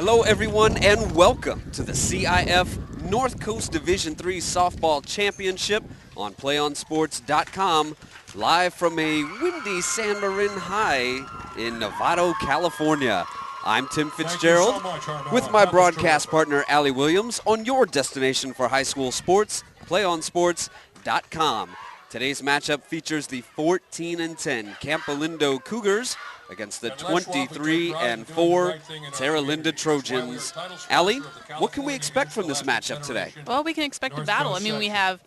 Hello, everyone, and welcome to the CIF North Coast Division III Softball Championship on PlayOnSports.com, live from a windy San Marin High in Novato, California. I'm Tim Fitzgerald with my broadcast partner, Allie Williams, on your destination for high school sports, PlayOnSports.com. Today's matchup features the 14-10 Campolindo Cougars against the 23-4 Terra Trojans. Allie, what can we expect from this matchup today? Well, we can expect a battle. I mean, we have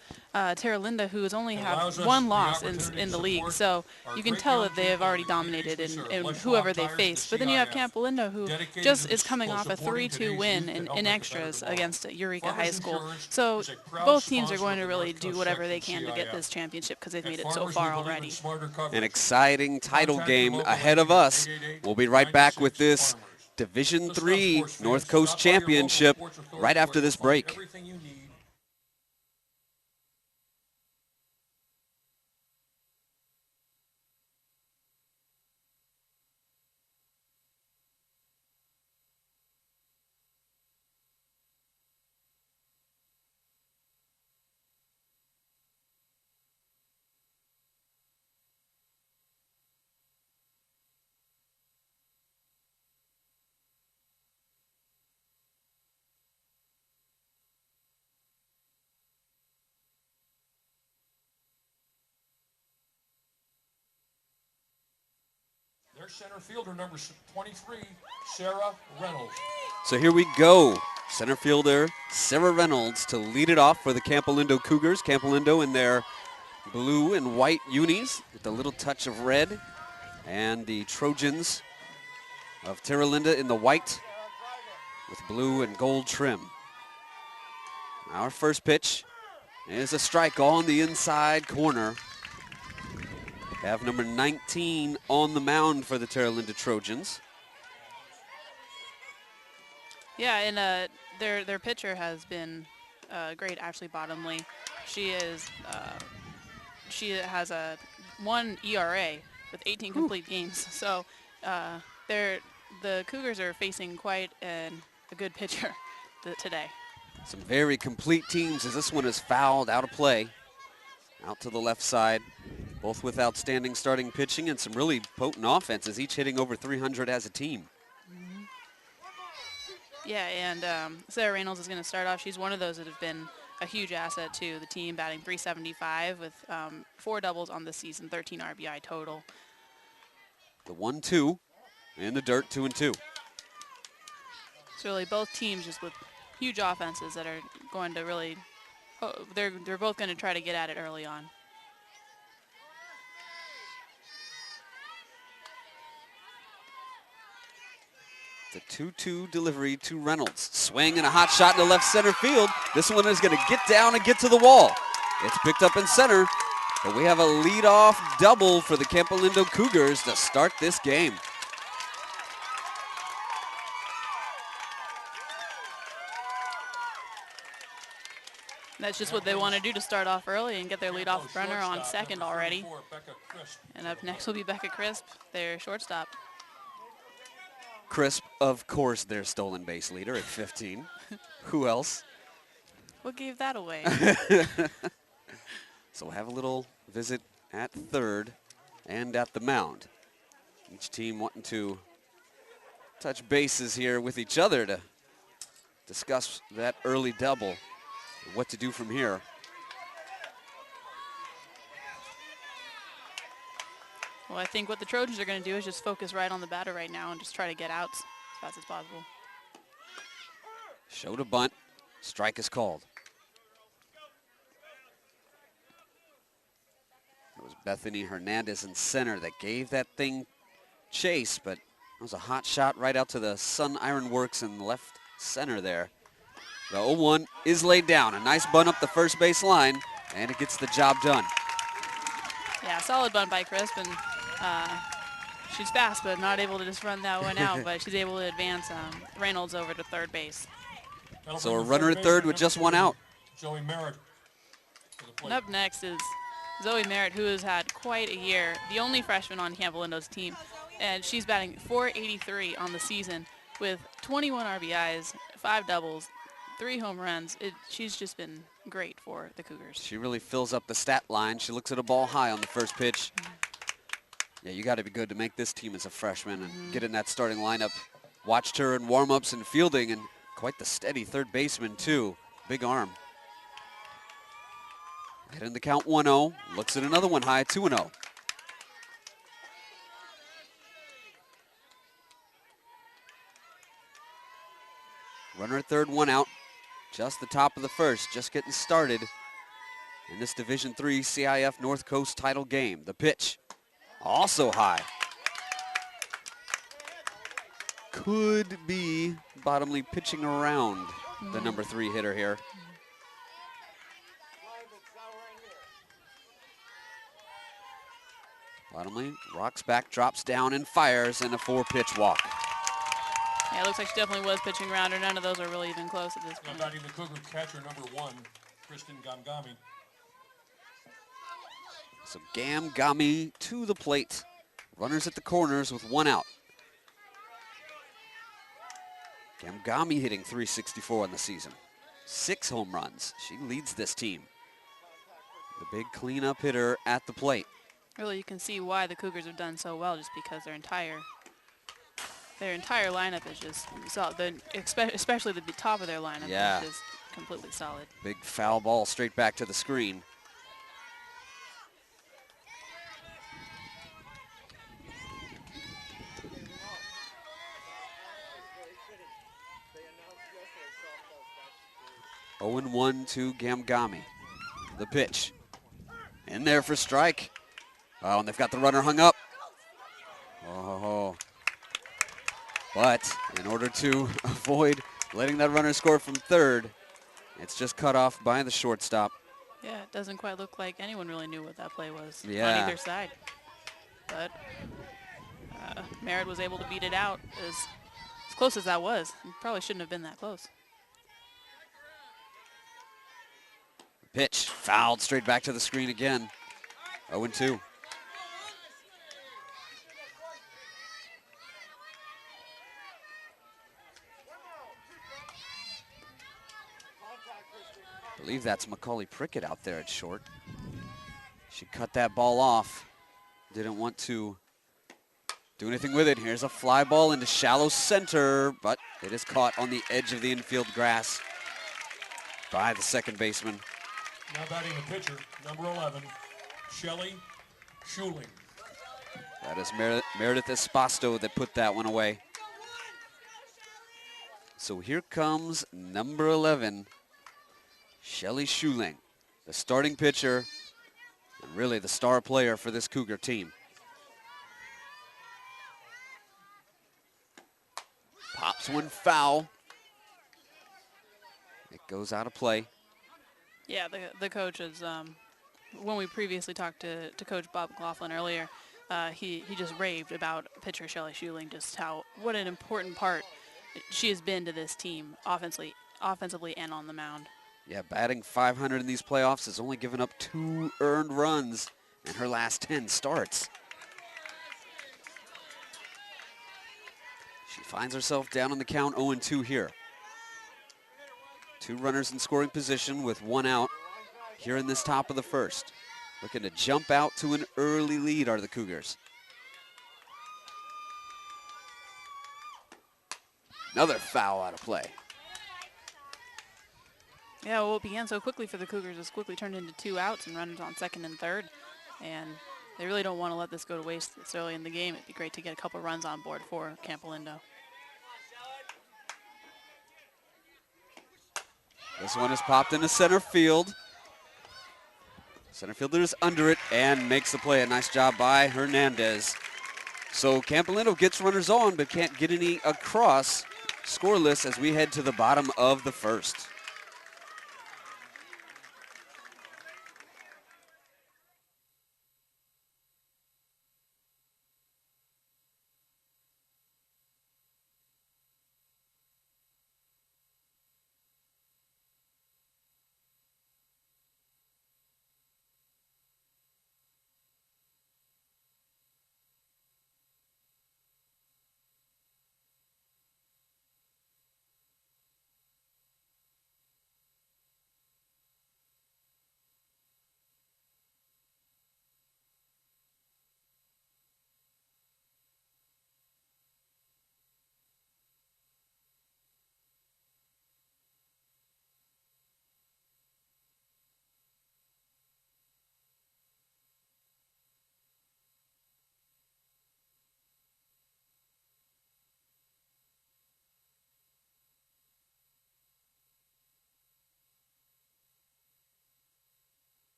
Terra, who has only have one loss in the league, so you can tell that they have already dominated in whoever they face. But then you have Campolindo, who just is coming off a 3-2 win in extras against Eureka High School. So both teams are going to really do whatever they can to get this championship because they've made it so far already. An exciting title game ahead of us. We'll be right back with this Division III North Coast Championship right after this break. Their center fielder, number 23, Sarah Reynolds. So here we go. Center fielder Sarah Reynolds to lead it off for the Campolindo Cougars. Campolindo in their blue and white unis with a little touch of red. And the Trojans of Terra in the white with blue and gold trim. Our first pitch is a strike on the inside corner. Have number 19 on the mound for the Terra Trojans. Yeah, and their pitcher has been great, Ashley Bottomley. She has a 1 ERA with 18 complete games. So the Cougars are facing quite a good pitcher today. Some very complete teams as this one is fouled out of play. Out to the left side, both with outstanding starting pitching and some really potent offenses, each hitting over 300 as a team. Mm-hmm. Yeah, and Sarah Reynolds is going to start off. She's one of those that have been a huge asset to the team, batting .375 with 4 doubles on the season, 13 RBI total. The 1-2 in the dirt, 2-2. It's really both teams just with huge offenses that are going to really, they're both going to try to get at it early on. The 2-2 delivery to Reynolds. Swing and a hot shot in the left center field. This one is going to get down and get to the wall. It's picked up in center, but we have a leadoff double for the Campolindo Cougars to start this game. That's just what they want to do to start off early and get their leadoff runner on second already. And up next will be Becca Crisp, their shortstop. Crisp, of course, their stolen base leader at 15. Who else? What gave that away? So we'll have a little visit at third and at the mound. Each team wanting to touch bases here with each other to discuss that early double. What to do from here. Well, I think what the Trojans are going to do is just focus right on the batter right now and just try to get outs as fast as possible. Show to bunt. Strike is called. It was Bethany Hernandez in center that gave that thing chase, but it was a hot shot right out to the Sun Iron Works in left center there. The 0-1 is laid down. A nice bunt up the first base line, and it gets the job done. Yeah, solid bunt by Crisp, and she's fast, but not able to just run that one out, but she's able to advance Reynolds over to third base. So a runner at third with just one out. Zoe Merritt. And up next is Zoe Merritt, who has had quite a year, the only freshman on Campolindo's team, and she's batting .483 on the season with 21 RBIs, 5 doubles, 3 home runs. She's just been great for the Cougars. She really fills up the stat line. She looks at a ball high on the first pitch. Yeah, you got to be good to make this team as a freshman and get in that starting lineup. Watched her in warm-ups and fielding, and quite the steady third baseman, too. Big arm. Hitting the count 1-0. Looks at another one high, 2-0. Runner at third, 1 out. Just the top of the first, just getting started in this Division III CIF North Coast title game. The pitch, also high. Could be Bottomley pitching around the number 3 hitter here. Bottomley rocks back, drops down, and fires, and a 4-pitch walk. Yeah, it looks like she definitely was pitching around her. None of those are really even close at this point. Now batting the Cougar catcher, number 1, Kristen Gamgami. So Gamgami to the plate. Runners at the corners with 1 out. Gamgami hitting .364 in the season. 6 home runs. She leads this team. The big cleanup hitter at the plate. Really, you can see why the Cougars have done so well, just because their entire lineup is just solid. Especially the top of their lineup is just completely solid. Big foul ball straight back to the screen. Oh, 0-1 to Gamgami. The pitch. In there for strike. Oh, and they've got the runner hung up. Oh. But in order to avoid letting that runner score from third, it's just cut off by the shortstop. Yeah, it doesn't quite look like anyone really knew what that play was on Yeah. either side. But Merritt was able to beat it out as close as that was. It probably shouldn't have been that close. Pitch fouled straight back to the screen again. 0-2. I believe that's Macaulay Prickett out there at short. She cut that ball off. Didn't want to do anything with it. Here's a fly ball into shallow center, but it is caught on the edge of the infield grass by the second baseman. Now batting the pitcher, number 11, Shelly Schuling. That is Meredith Espasto that put that one away. So here comes number 11, Shelly Schuling, the starting pitcher and really the star player for this Cougar team. Pops one foul. It goes out of play. Yeah, the coach is, when we previously talked to Coach Bob McLaughlin earlier, he just raved about pitcher Shelly Schuling, just what an important part she has been to this team offensively and on the mound. Yeah, batting .500 in these playoffs, has only given up 2 earned runs in her last 10 starts. She finds herself down on the count 0-2 here. 2 runners in scoring position with 1 out here in this top of the first. Looking to jump out to an early lead are the Cougars. Another foul out of play. Yeah, well, it began so quickly for the Cougars. It's quickly turned into 2 outs and runners on second and third. And they really don't want to let this go to waste this early in the game. It'd be great to get a couple runs on board for Campolindo. This one is popped into center field. Center fielder is under it and makes the play. A nice job by Hernandez. So Campolindo gets runners on but can't get any across. Scoreless as we head to the bottom of the first.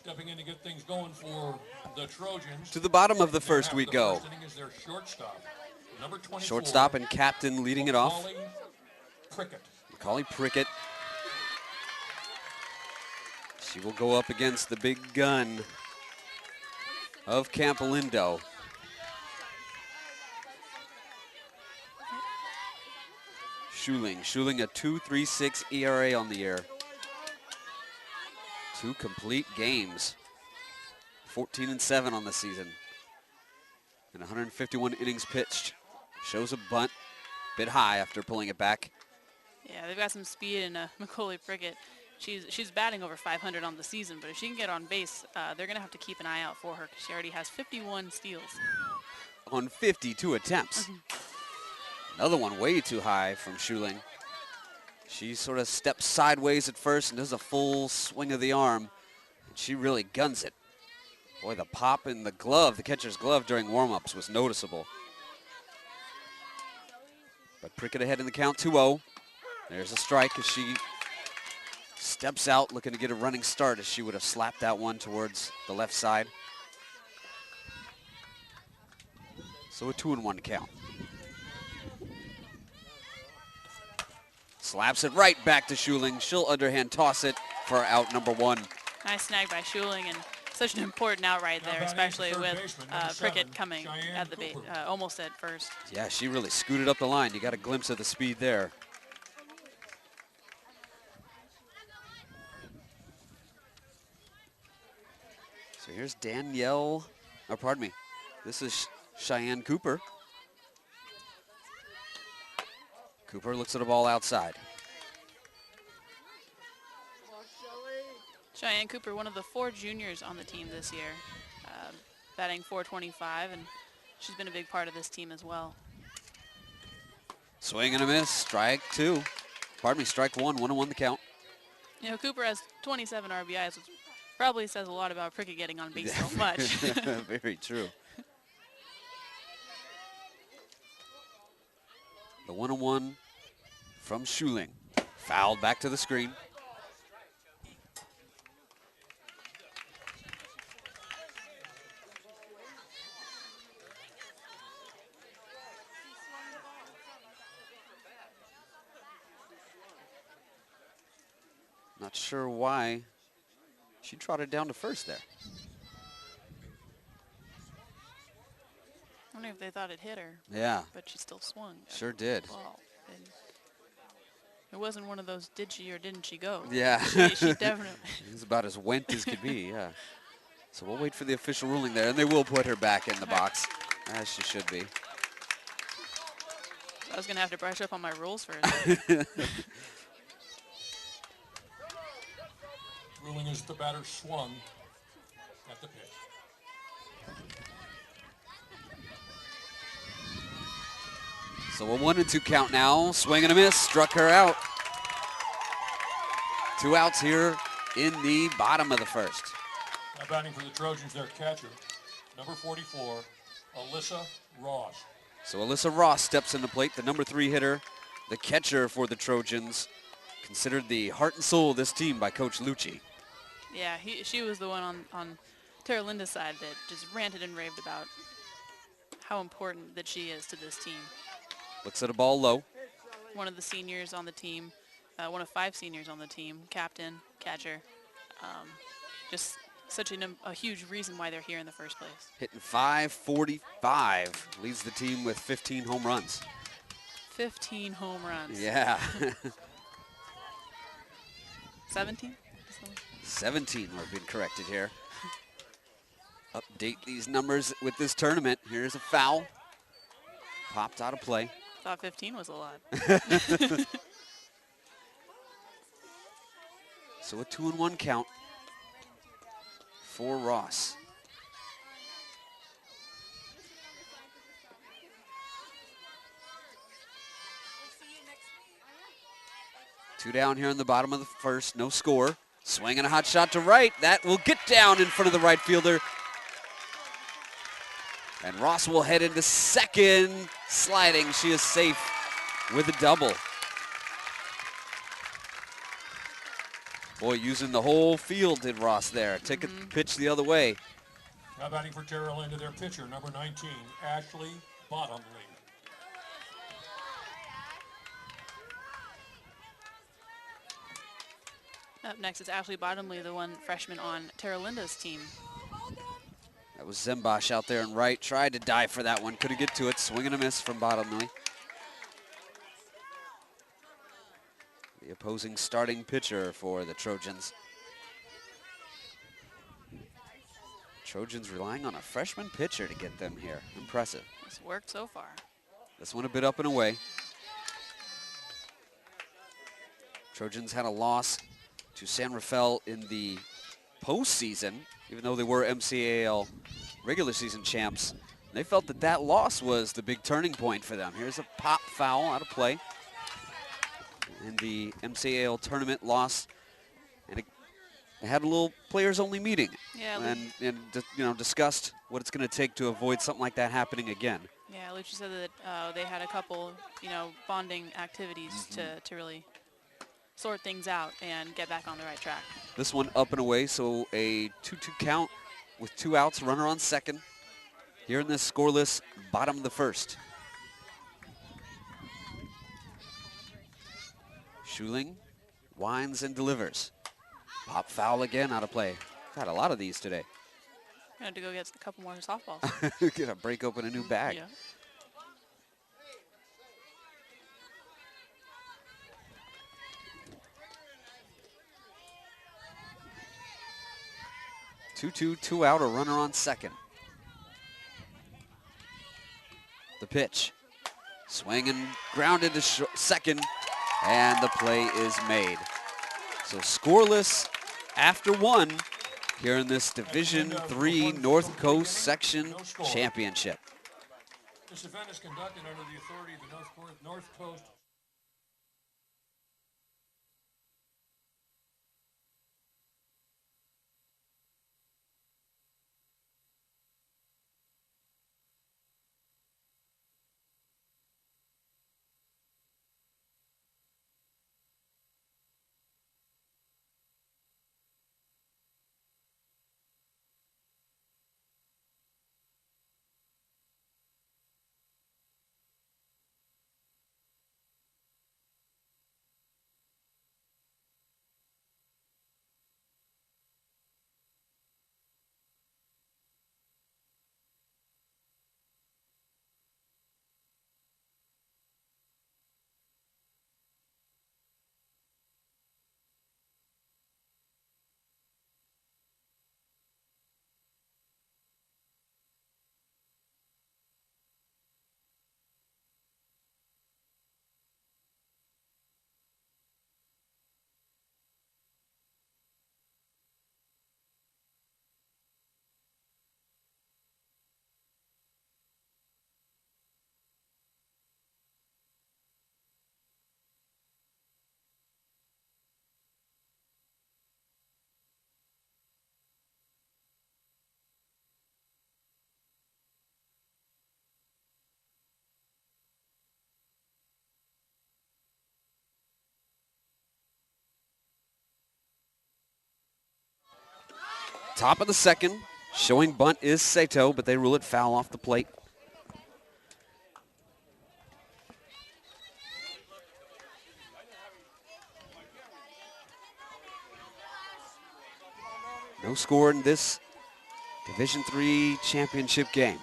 Stepping in to get things going for the Trojans. To the bottom of the first we go. First inning is their shortstop. Number 24. Shortstop and captain leading it off. Macaulay Prickett. She will go up against the big gun of Campolindo. Schuling a 2.36 ERA on the year. 2 complete games. 14-7 on the season. And 151 innings pitched. Shows a bunt. Bit high after pulling it back. Yeah, they've got some speed in Macaulay Prickett. She's batting over 500 on the season, but if she can get on base, they're going to have to keep an eye out for her because she already has 51 steals. On 52 attempts. Another one way too high from Schuling. She sort of steps sideways at first and does a full swing of the arm. And she really guns it. Boy, the pop in the glove, the catcher's glove during warm-ups was noticeable. But Prickett ahead in the count, 2-0. There's a strike as she steps out looking to get a running start, as she would have slapped that one towards the left side. So a 2-1 count. Slaps it right back to Schuling. She'll underhand toss it for out number 1. Nice snag by Schuling, and such an important out right there, especially with Prickett coming at the bait, almost at first. Yeah, she really scooted up the line. You got a glimpse of the speed there. So here's Danielle, or pardon me, this is Cheyenne Cooper. Cooper looks at the ball outside. Cheyenne Cooper, one of the 4 juniors on the team this year, batting .425, and she's been a big part of this team as well. Swing and a miss, strike 2. Pardon me, strike 1, 1-1 the count. You know, Cooper has 27 RBIs, which probably says a lot about Prickett getting on base so much. Very true. The 1-1 from Schuling. Fouled back to the screen. Not sure why she trotted down to first there. I wonder if they thought it hit her. Yeah. But she still swung. Sure did. And it wasn't one of those did she or didn't she go. Yeah. She definitely. It was about as went as could be, yeah. So we'll wait for the official ruling there, and they will put her back in the box, as she should be. I was going to have to brush up on my rules for a second. Ruling is the batter swung at the pitch. So a 1-2 count now. Swing and a miss, struck her out. 2 outs here in the bottom of the first. Now batting for the Trojans, their catcher, number 44, Alyssa Ross. So Alyssa Ross steps in the plate, the number 3 hitter, the catcher for the Trojans, considered the heart and soul of this team by Coach Lucci. Yeah, she was the one on Terra Linda's side that just ranted and raved about how important that she is to this team. Looks at a ball low. One of the seniors on the team, one of 5 seniors on the team, captain, catcher. Just such a huge reason why they're here in the first place. Hitting .545, leads the team with 15 home runs. 15 home runs. Yeah. 17? 17, we're being corrected here. Update these numbers with this tournament. Here's a foul. Popped out of play. Thought 15 was a lot. So a 2-1 count for Ross. Two down here in the bottom of the first, no score. Swinging a hot shot to right. That will get down in front of the right fielder. And Ross will head into second, sliding. She is safe with a double. Boy, using the whole field did Ross there. Take a pitch the other way. Now batting for Terra into their pitcher, number 19, Ashley Bottomley. Up next is Ashley Bottomley, the one freshman on Terra Linda's team. That was Zembosh out there in right. Tried to dive for that one. Couldn't get to it. Swing and a miss from Bottomley. The opposing starting pitcher for the Trojans. Trojans relying on a freshman pitcher to get them here. Impressive. It's worked so far. This one a bit up and away. Trojans had a loss to San Rafael in the postseason, even though they were MCAL regular season champs. They felt that that loss was the big turning point for them. Here's a pop foul out of play. And the MCAL tournament loss, and it had a little players-only meeting, and you know, discussed what it's going to take to avoid something like that happening again. Yeah, Lucci said that they had a couple, you know, bonding activities to really sort things out and get back on the right track. This one up and away, so a 2-2 count with 2 outs, runner on second. Here in this scoreless bottom of the first. Schuling winds and delivers. Pop foul again, out of play. Had a lot of these today. I had to go get a couple more softballs. Gonna break open a new bag. Yeah. Two out, a runner on second. The pitch. Swing and grounded to second, and the play is made. So scoreless after 1 here in this Division III North Coast Section Championship. This event is conducted under the authority of the North Coast. Top of the second, showing bunt is Sato, but they rule it foul off the plate. No score in this Division III championship game.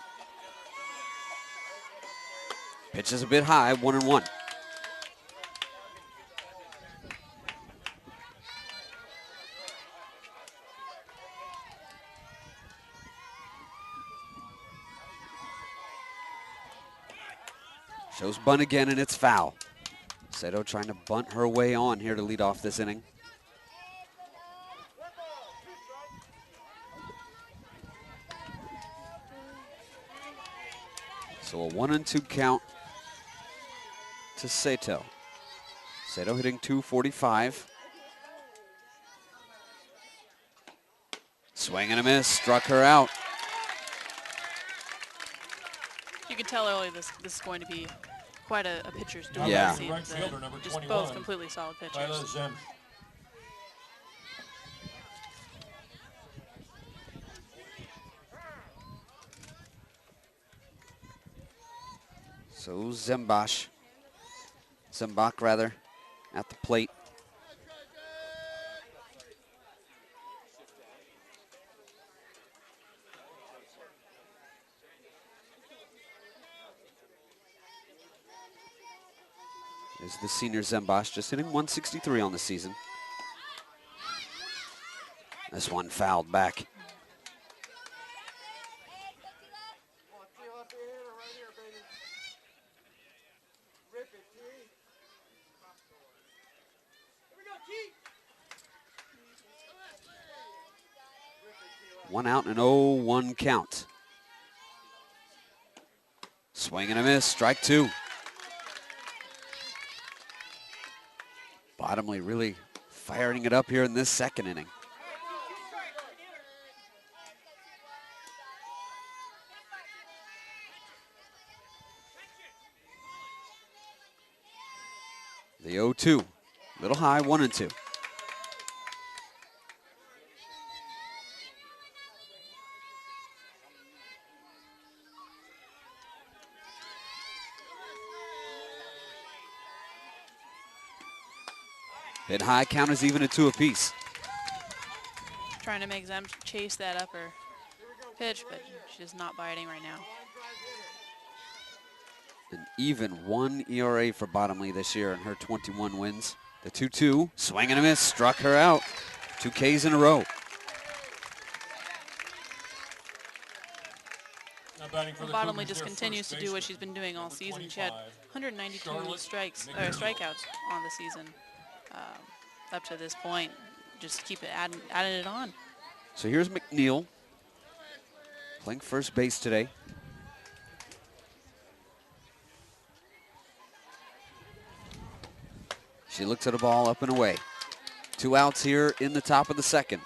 Pitch is a bit high, 1-1. Shows bunt again, and it's foul. Sato trying to bunt her way on here to lead off this inning. So a 1-2 count to Sato. Sato hitting .245. Swing and a miss, struck her out. You can tell early this is going to be quite a pitcher's duel. Yeah. Right fielder, number Just 21, both completely solid pitchers. Zem. So Zembach rather, at the plate. Is the senior Zembach, just hitting 163 on the season. This one fouled back. One out and 0-1 count. Swing and a miss, strike two. Bottomley really firing it up here in this second inning. The 0-2, little high, 1-2. Hit high, count is even at 2 apiece. Trying to make Zem chase that upper pitch, but she's not biting right now. An even 1 ERA for Bottomley this year in her 21 wins. The 2-2, swing and a miss, struck her out. 2 Ks in a row. Bottomley just continues to do what she's been doing all season. She had 192 strikeouts on the season up to this point. Just keep it adding it on. So here's McNeil playing first base today. She looks at a ball up and away. 2 outs here in the top of the second.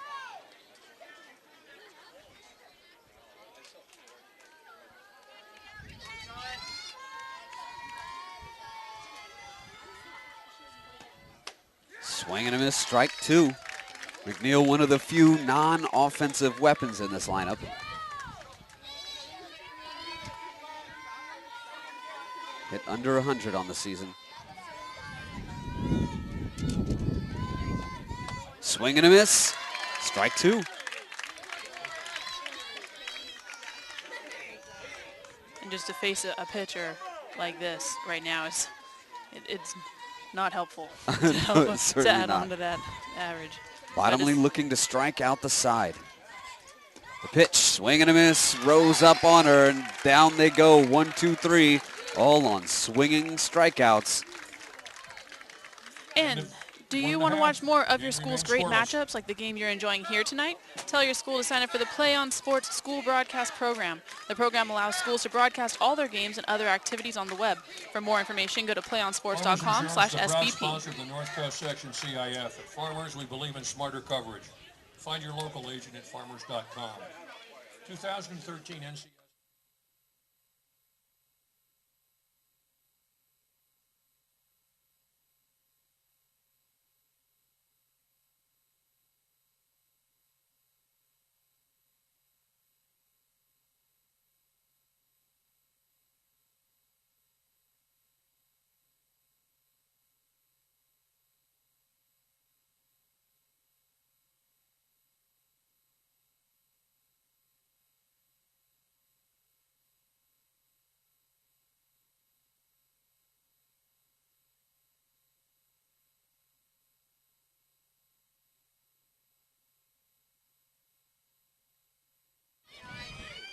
Swing and a miss, strike two. McNeil, one of the few non-offensive weapons in this lineup. Hit under 100 on the season. Swing and a miss, strike two. And just to face a pitcher like this right now, it's not helpful to add on to that average. Bottomley looking to strike out the side. The pitch, swing and a miss, rose up on her, and down they go. 1, 2, 3, all on swinging strikeouts. And do you want to watch more of your school's great matchups like the game you're enjoying here tonight? Tell your school to sign up for the Play on Sports School Broadcast Program. The program allows schools to broadcast all their games and other activities on the web. For more information, go to playonsports.com/SBP. Sponsor of the North Coast Section CIF. At Farmers, we believe in smarter coverage. Find your local agent at farmers.com. 2013 NCS.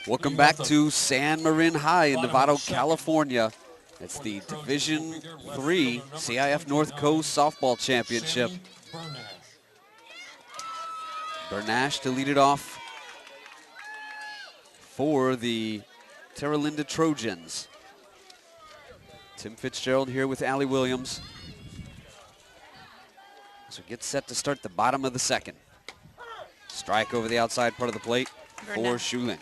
Welcome back to San Marin High in Novato, California. It's the Division III CIF-North Coast Softball Championship. Bernash to lead it off for the Terra Trojans. Tim Fitzgerald here with Allie Williams. So get set to start the bottom of the second. Strike over the outside part of the plate for Schuling.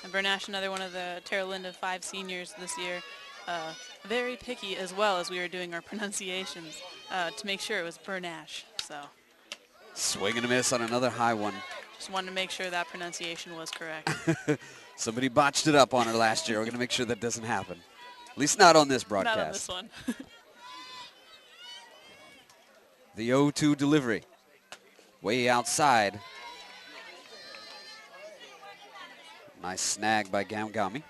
And Bernash, another one of the Terra Linda 5 seniors this year. Very picky as well as we were doing our pronunciations to make sure it was Bernash. So swing and a miss on another high one. Just wanted to make sure that pronunciation was correct. Somebody botched it up on her last year. We're going to make sure that doesn't happen. At least not on this broadcast. Not on this one. The 0-2 delivery. Way outside. Nice snag by Gamgami.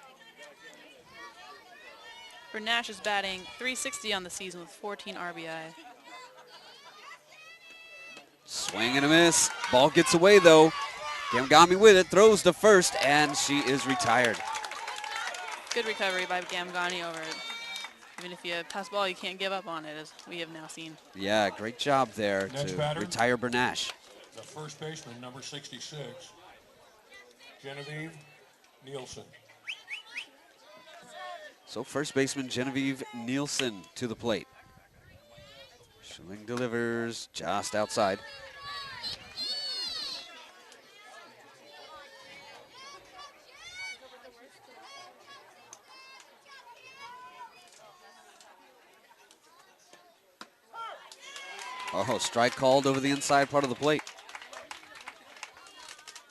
Bernash is batting .360 on the season with 14 RBI. Swing and a miss. Ball gets away though. Gamgami with it, throws to first, and she is retired. Good recovery by Gamgami over it. Even if you pass the ball, you can't give up on it, as we have now seen. Yeah, great job there to retire Bernash. The first baseman, number 66, Genevieve Nielsen. So first baseman Genevieve Nielsen to the plate. Schilling delivers just outside. Oh, strike called over the inside part of the plate.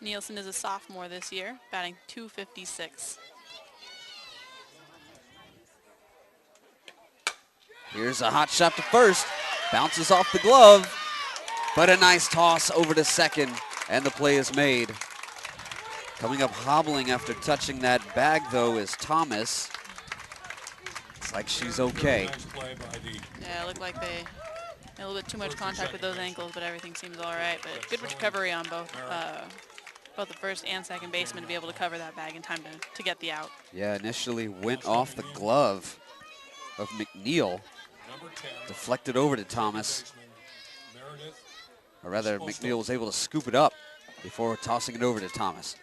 Nielsen is a sophomore this year, batting .256. Here's a hot shot to first. Bounces off the glove, but a nice toss over to second, and the play is made. Coming up hobbling after touching that bag, though, is Thomas. It's like she's okay. Yeah, it looked like they had a little bit too much contact with those ankles, but everything seems all right. But good recovery on both the first and second baseman to be able to cover that bag in time to get the out. Yeah, initially went off the glove of McNeil. Deflected over to Thomas. Or rather, McNeil was able to scoop it up before tossing it over to Thomas.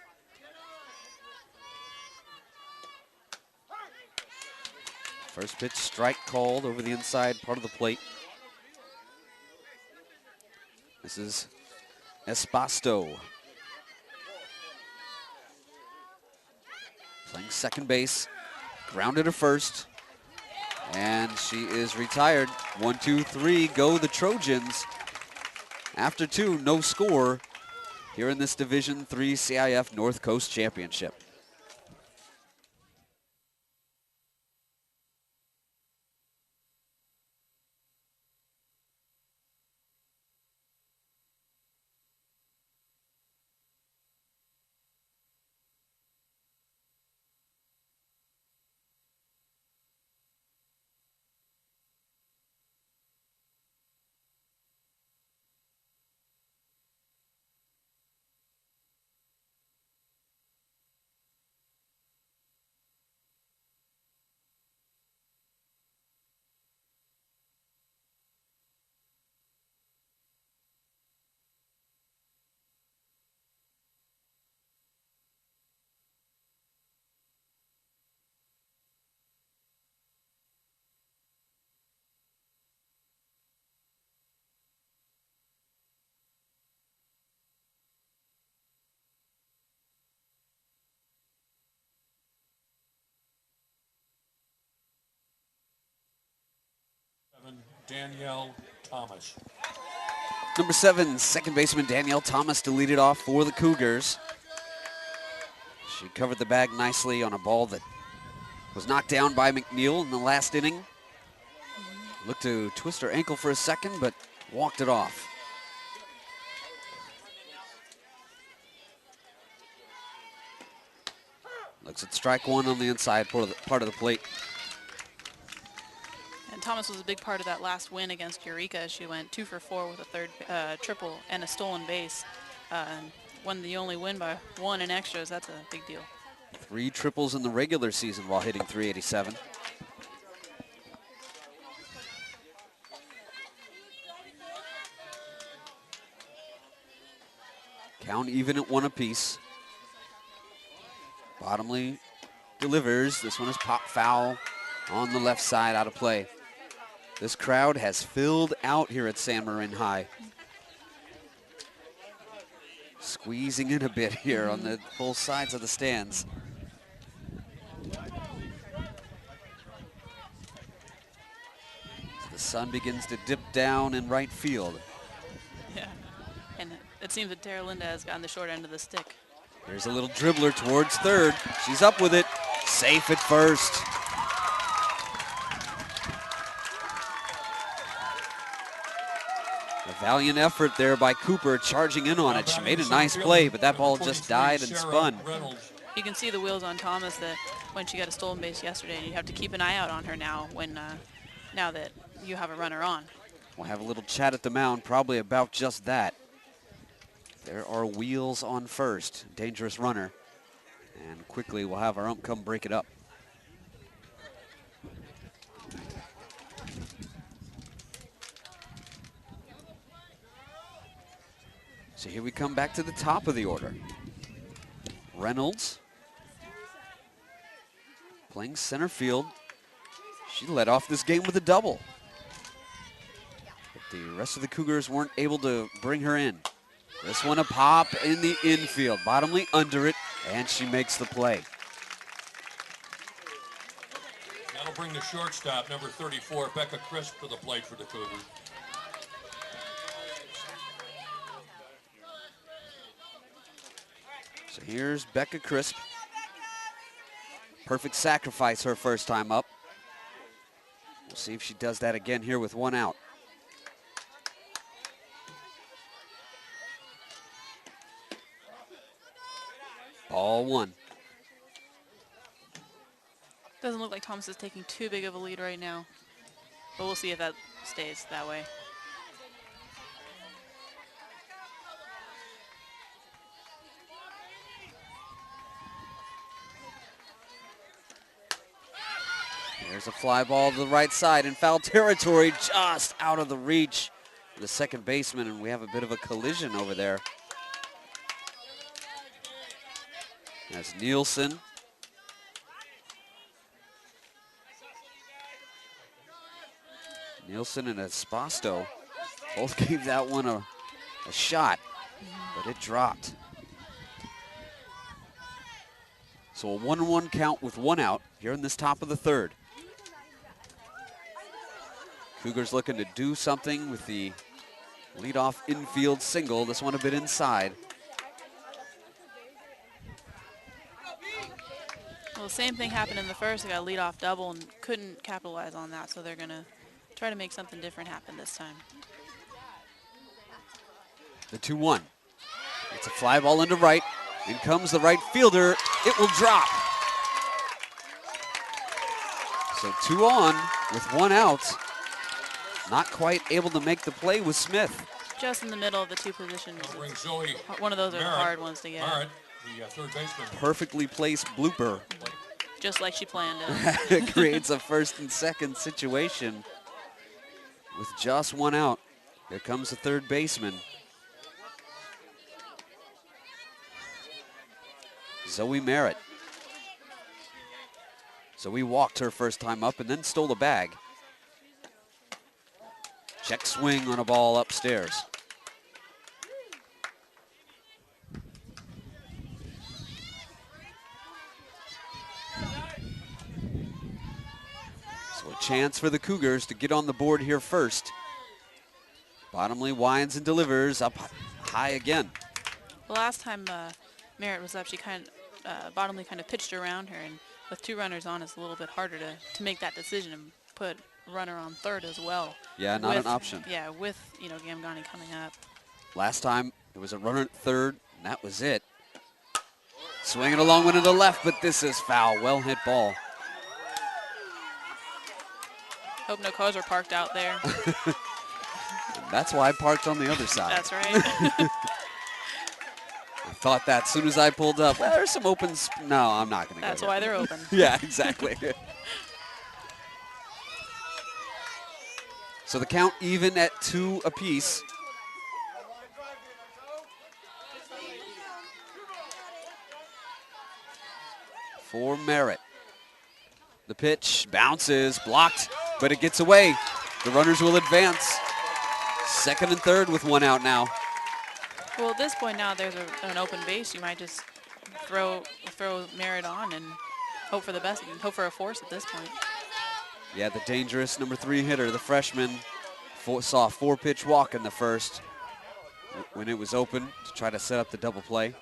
First pitch strike called over the inside part of the plate. This is Espasto. Playing second base, grounded to first, and she is retired. 1, 2, 3, go the Trojans. After two, no score here in this Division III CIF North Coast Championship. Danielle Thomas. Number 7, second baseman Danielle Thomas to lead it off for the Cougars. She covered the bag nicely on a ball that was knocked down by McNeil in the last inning. Looked to twist her ankle for a second, but walked it off. Looks at strike one on the inside part of the plate. And Thomas was a big part of that last win against Eureka. She went 2 for 4 with a third triple and a stolen base. And won the only win by 1 in extras. That's a big deal. 3 triples in the regular season while hitting .387. Count even at 1 apiece. Bottomley delivers. This one is pop foul on the left side, out of play. This crowd has filled out here at San Marin High. Squeezing in a bit here on the both sides of the stands. The sun begins to dip down in right field. Yeah, and it seems that Terra has gotten the short end of the stick. Here's a little dribbler towards third. She's up with it. Safe at first. Valiant effort there by Cooper, charging in on it. She made a nice play, but that ball just died and spun. You can see the wheels on Thomas that when she got a stolen base yesterday, and you have to keep an eye out on her now now that you have a runner on. We'll have a little chat at the mound probably about just that. There are wheels on first, dangerous runner. And quickly we'll have our ump come break it up. So here we come back to the top of the order. Reynolds playing center field. She led off this game with a double. But the rest of the Cougars weren't able to bring her in. This one a pop in the infield, bottomly under it, and she makes the play. That'll bring the shortstop, number 34, Becca Crisp, to the plate for the Cougars. So here's Becca Crisp. Perfect sacrifice her first time up. We'll see if she does that again here with one out. Ball one. Doesn't look like Thomas is taking too big of a lead right now, but we'll see if that stays that way. There's a fly ball to the right side in foul territory, just out of the reach of the second baseman, and we have a bit of a collision over there. That's Nielsen. Nielsen and Esposito both gave that one a shot, but it dropped. So a 1-1 count with one out here in this top of the third. Cougars looking to do something with the leadoff infield single. This one a bit inside. Well, the same thing happened in the first. They got a leadoff double and couldn't capitalize on that, so they're going to try to make something different happen this time. The 2-1. It's a fly ball into right. In comes the right fielder. It will drop. So 2 on with one out. Not quite able to make the play with Smith. Just in the middle of the two positions. Zoe One of those are the hard ones to get. Marin, the third baseman. Perfectly placed blooper. Just like she planned it. It creates a first and second situation with just one out. Here comes the third baseman. Zoe Merritt. Zoe walked her first time up and then stole a bag. Check swing on a ball upstairs. So a chance for the Cougars to get on the board here first. Bottomly winds and delivers up high again. The last time Merritt was up, she Bottomly kind of pitched around her, and with 2 runners on, it's a little bit harder to make that decision and put a runner on third as well. Yeah, not an option. Yeah, with Gamgani coming up. Last time it was a runner at third, and that was it. Swinging a long one to the left, but this is foul. Well hit ball. Hope no cars are parked out there. That's why I parked on the other side. That's right. I thought that as soon as I pulled up. Well, there's some open. No, I'm not going to go. That's why they're open. Yeah, exactly. So the count even at 2 apiece. For Merritt. The pitch bounces, blocked, but it gets away. The runners will advance. Second and third with one out now. Well, at this point now, there's an open base. You might just throw Merritt on and hope for the best and hope for a force at this point. Yeah, the dangerous number 3 hitter, the freshman, saw a 4-pitch walk in the first when it was open to try to set up the double play.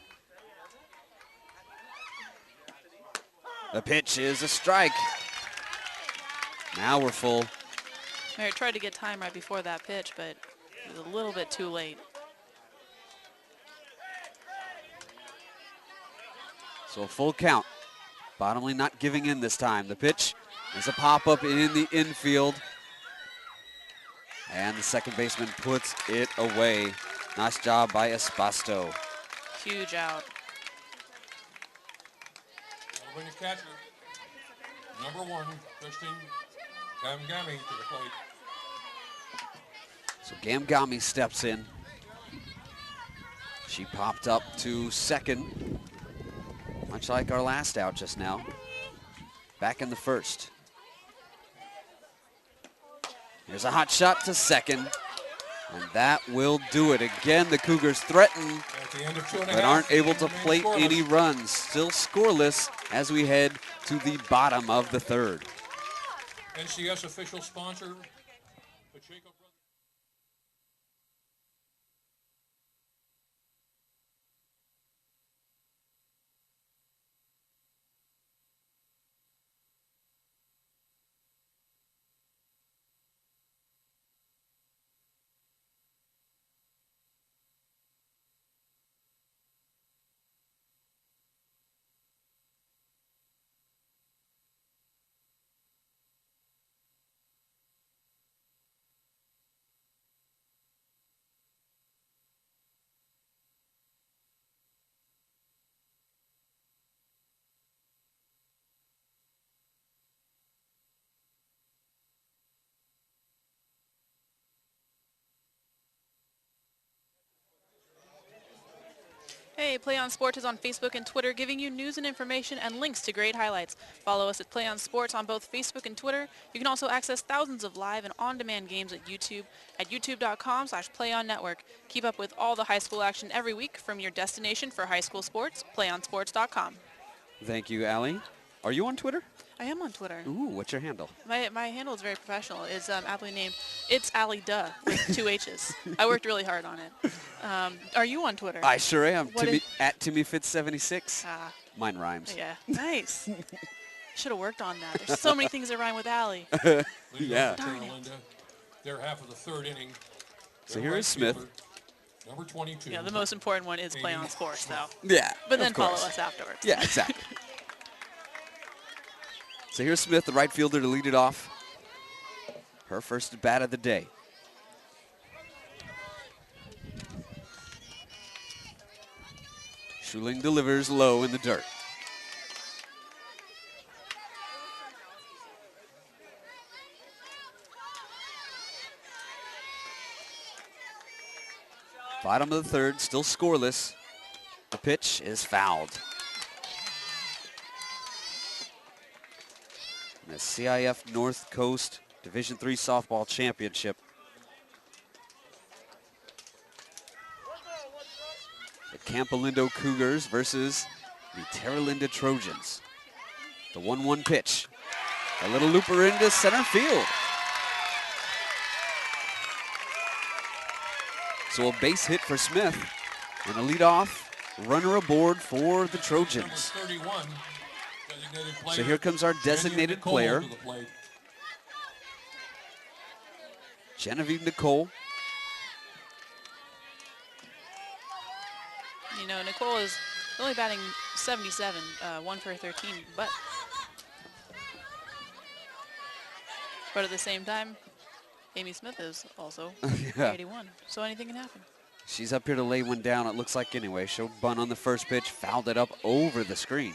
The pitch is a strike. Now we're full. Merritt tried to get time right before that pitch, but It was a little bit too late. So a full count. Bottomley not giving in this time. The pitch is a pop-up in the infield. And the second baseman puts it away. Nice job by Espasto. Huge out. That'll bring the catcher. Number 1, Christine Gamgami to the plate. So Gamgami steps in. She popped up to second, much like our last out just now. Back in the first. Here's a hot shot to second, and that will do it. Again, the Cougars threaten, but aren't able to plate any runs. Still scoreless as we head to the bottom of the third. NCS official sponsor, Pacheco. Hey, Play On Sports is on Facebook and Twitter, giving you news and information and links to great highlights. Follow us at Play On Sports on both Facebook and Twitter. You can also access thousands of live and on-demand games at youtube.com/PlayOnNetwork. Keep up with all the high school action every week from your destination for high school sports, PlayOnSports.com. Thank you, Allie. Are you on Twitter? I am on Twitter. Ooh, what's your handle? My handle is very professional. It's aptly named It's Allie Duh with 2 H's. I worked really hard on it. Are you on Twitter? I sure am. At TimmyFitz76. Ah, Mine rhymes. yeah, nice. Should have worked on that. There's so many things that rhyme with Allie. Yeah. Terra Linda. They're half of the third inning. So here is Smith. Fielder, number 22. Yeah, the most important one is Play On Sports, though. Yeah. But then of follow course. us afterwards. Yeah, exactly. So here's Smith, the right fielder, to lead it off. Her first at bat of the day. Schuling delivers low in the dirt. Bottom of the third, still scoreless. The pitch is fouled. In the CIF-North Coast Division III Softball Championship. The Campolindo Cougars versus the Terra Linda Trojans. The 1-1 pitch. A little looper into center field. So a base hit for Smith and a leadoff runner aboard for the Trojans. Number 31. So here comes our designated player, Genevieve Nicole. You know, Nicole is only batting 77, 1 for 13, but at the same time, Amy Smith is also Yeah. 81, so anything can happen. She's up here to lay one down, it looks like anyway. She'll bunt on the first pitch, fouled it up over the screen.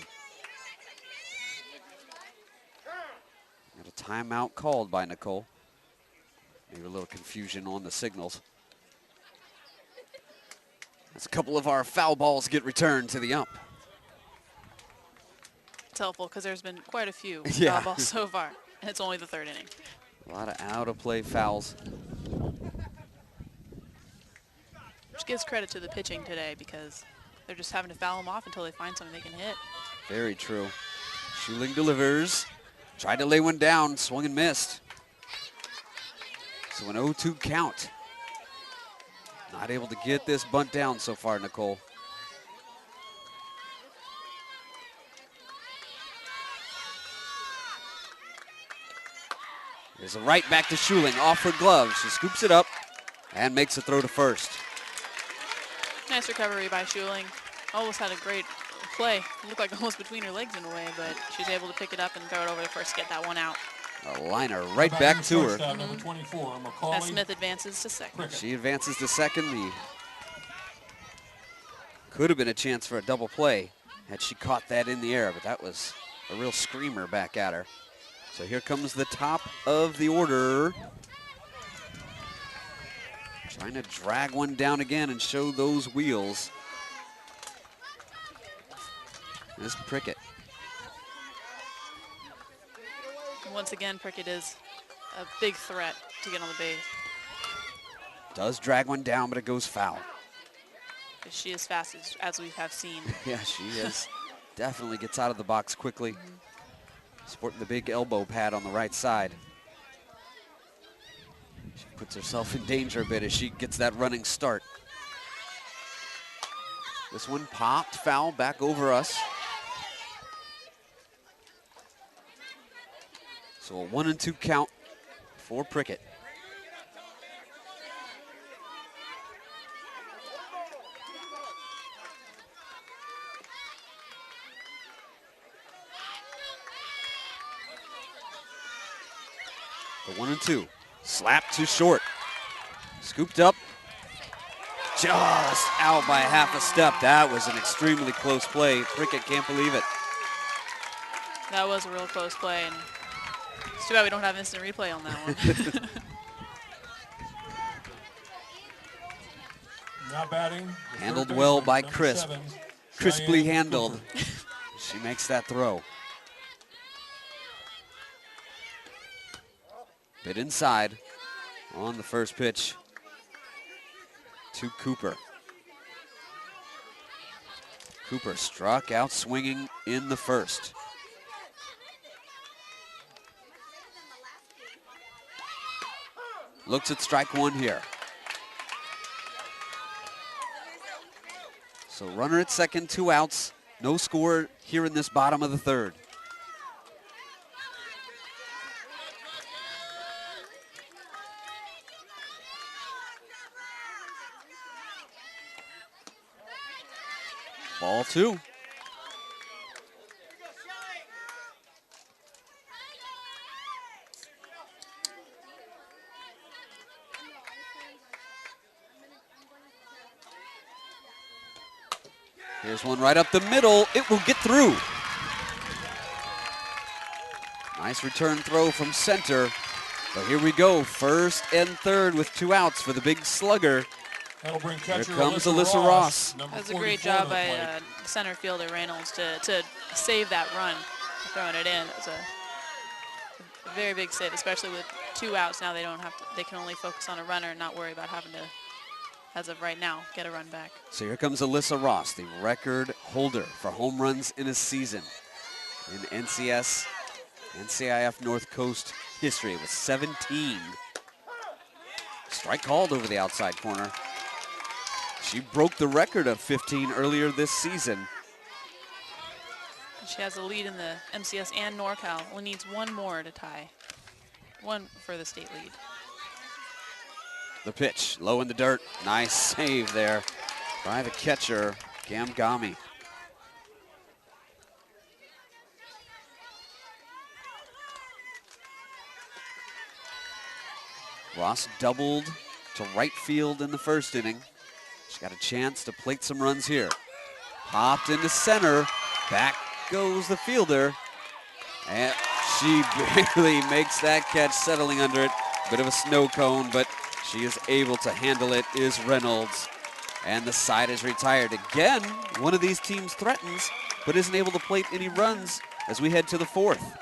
Got a timeout called by Nicole. Maybe a little confusion on the signals. As a couple of our foul balls get returned to the ump. It's helpful because there's been quite a few Yeah. foul balls so far, and it's only the third inning. A lot of out-of-play fouls. Which gives credit to the pitching today because they're just having to foul them off until they find something they can hit. Very true. Schuling delivers. Tried to lay one down, swung and missed. So an 0-2 count. Not able to get this bunt down so far, Nicole. There's a right back to Schuling, off her glove. She scoops it up and makes a throw to first. Nice recovery by Schuling. Almost had a great play. It looked like almost between her legs in a way, but she was able to pick it up and throw it over to first, get that one out. A liner right back to her. Number 24, As Smith advances to second. She advances to second. Could have been a chance for a double play had she caught that in the air, but that was a real screamer back at her. So here comes the top of the order. Trying to drag one down again and show those wheels. This Prickett. Once again, Prickett is a big threat to get on the base. Does drag one down, but it goes foul. She is fast as we have seen. Yeah, she is. Definitely gets out of the box quickly. Sporting the big elbow pad on the right side. She puts herself in danger a bit as she gets that running start. This one popped, foul back over us. So a 1-2 count for Prickett. The 1-2. Slap too short. Scooped up. Just out by half a step. That was an extremely close play. Prickett can't believe it. That was a real close play, and it's too bad we don't have instant replay on that one. Now batting. Handled well by Crisp. Crisply handled. She makes that throw. Bit inside on the first pitch to Cooper. Cooper struck out swinging in the first. Looks at strike one here. So runner at second, 2 outs. No score here in this bottom of the third. Ball 2. Here's one right up the middle. It will get through. Nice return throw from center. But here we go, first and third with 2 outs for the big slugger. That'll bring Here comes Alyssa Ross. That was a great job by center fielder Reynolds to save that run, throwing it in. It was a very big save, especially with 2 outs. Now they can only focus on a runner and not worry about having to, as of right now, get a run back. So here comes Alyssa Ross, the record holder for home runs in a season in NCS and CIF-North Coast history with 17. Strike called over the outside corner. She broke the record of 15 earlier this season. She has a lead in the MCS and NorCal. Only needs 1 more to tie. 1 for the state lead. The pitch, low in the dirt. Nice save there by the catcher, Gamgami. Ross doubled to right field in the first inning. She got a chance to plate some runs here. Popped into center. Back goes the fielder. And she barely makes that catch, settling under it. Bit of a snow cone, but she is able to handle it, is Reynolds. And the side is retired. Again, one of these teams threatens, but isn't able to plate any runs as we head to the 4th.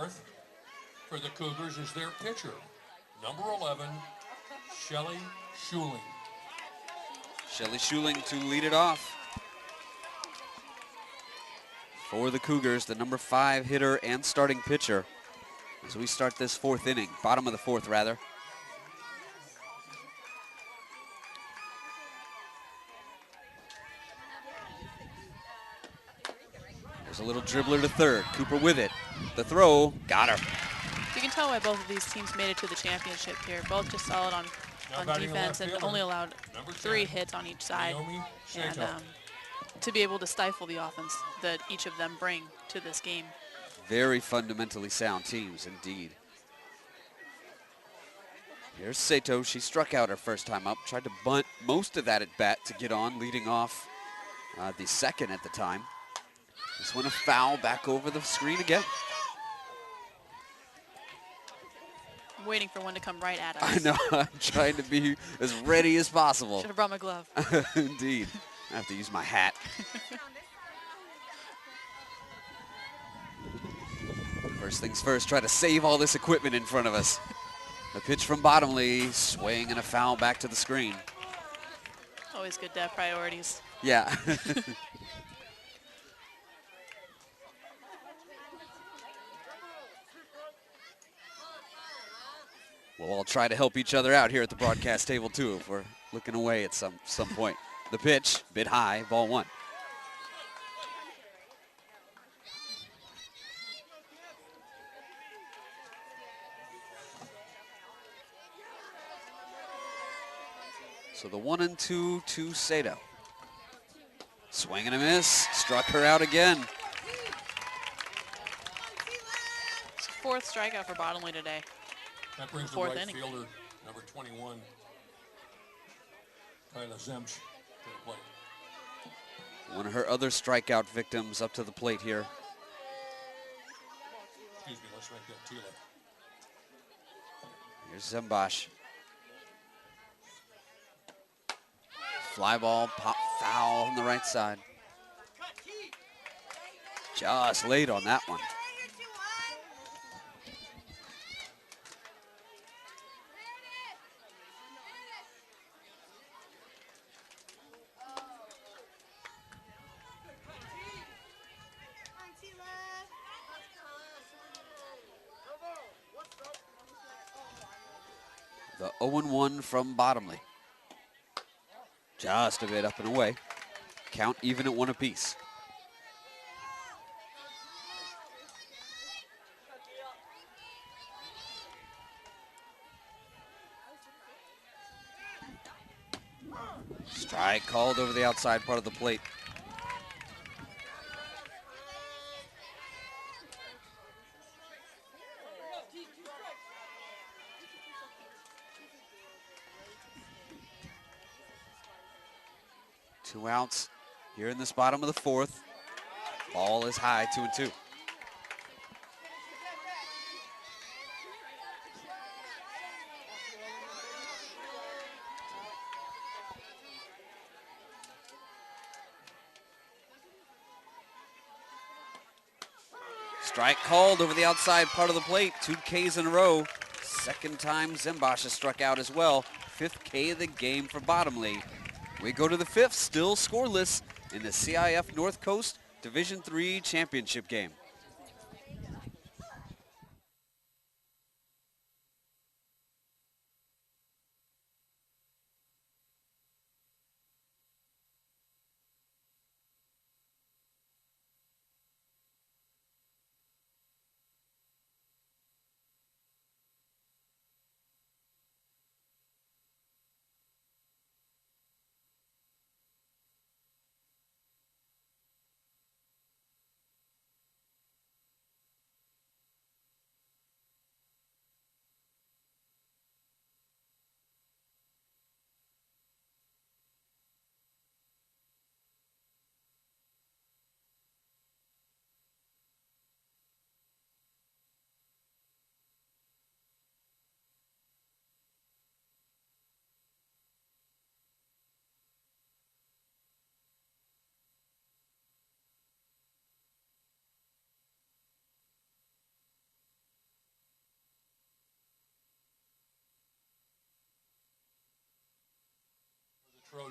CIF-North for the Cougars is their pitcher, number 11, Shelley Schuling. Shelley Schuling to lead it off. For the Cougars, the number 5 hitter and starting pitcher as we start this 4th inning, bottom of the 4th rather. There's a little dribbler to third. Cooper with it. The throw, got her. You can tell why both of these teams made it to the championship here. Both just solid on defense and only allowed 3 hits on each side. And to be able to stifle the offense that each of them bring to this game. Very fundamentally sound teams indeed. Here's Sato. She struck out her first time up. Tried to bunt most of that at bat to get on, leading off the second at the time. This one a foul back over the screen again. I'm waiting for one to come right at us. I know. I'm trying to be as ready as possible. Should have brought my glove. Indeed. I have to use my hat. First things first, try to save all this equipment in front of us. The pitch from Bottomley, swing and a foul back to the screen. Always good to have priorities. Yeah. We'll all try to help each other out here at the broadcast table too if we're looking away at some point. The pitch, bit high, ball 1. So the 1-2 to Sato. Swing and a miss, struck her out again. It's the 4th strikeout for Bottomley today. That brings the 4th right inning. fielder, number 21, Kyla Zemsch, to the plate. One of her other strikeout victims up to the plate here. Excuse me, let's make that Tila. Here's Zembash. Fly ball, pop foul on the right side. Just late on that one. The 0-1 from Bottomley. Just a bit up and away. Count even at 1 apiece. Strike called over the outside part of the plate. Two outs here in this bottom of the 4th. Ball is high, 2-2. Strike called over the outside part of the plate. 2 Ks in a row. Second time Zembash has struck out as well. 5th K of the game for Bottomley. We go to the 5th, still scoreless in the CIF North Coast Division III championship game.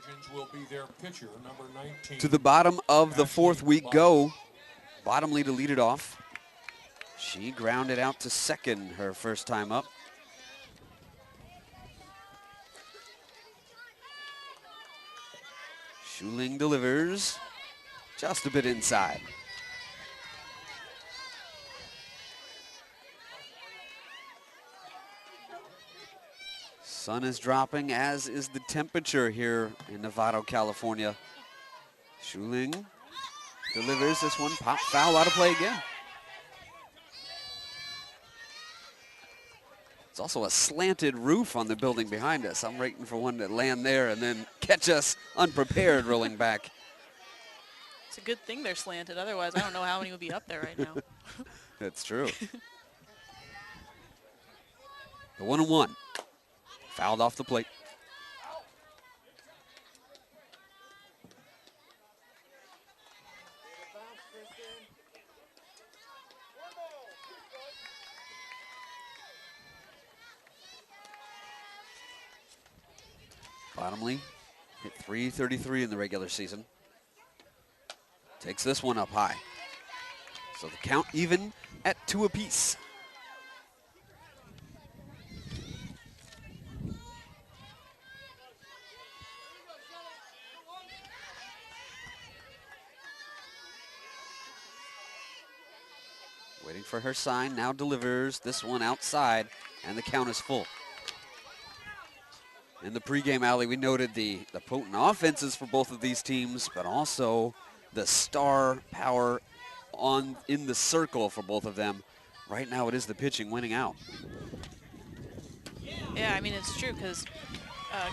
Trojans will be their pitcher, number 19. To the bottom of the fourth we go. Bottomley to lead it off. She grounded out to second her first time up. Schuling delivers just a bit inside. Sun is dropping, as is the temperature here in Novato, California. Schuling delivers this one, pop foul, out of play again. It's also a slanted roof on the building behind us. I'm waiting for one to land there and then catch us unprepared rolling back. It's a good thing they're slanted. Otherwise, I don't know how many would be up there right now. That's true. The 1-1. Fouled off the plate. Bottomley hit .333 in the regular season. Takes this one up high. So the count even at 2 apiece. Waiting for her sign, now delivers this one outside, and the count is full. In the pregame, alley, we noted the potent offenses for both of these teams, but also the star power in the circle for both of them. Right now, it is the pitching winning out. Yeah, I mean, it's true, because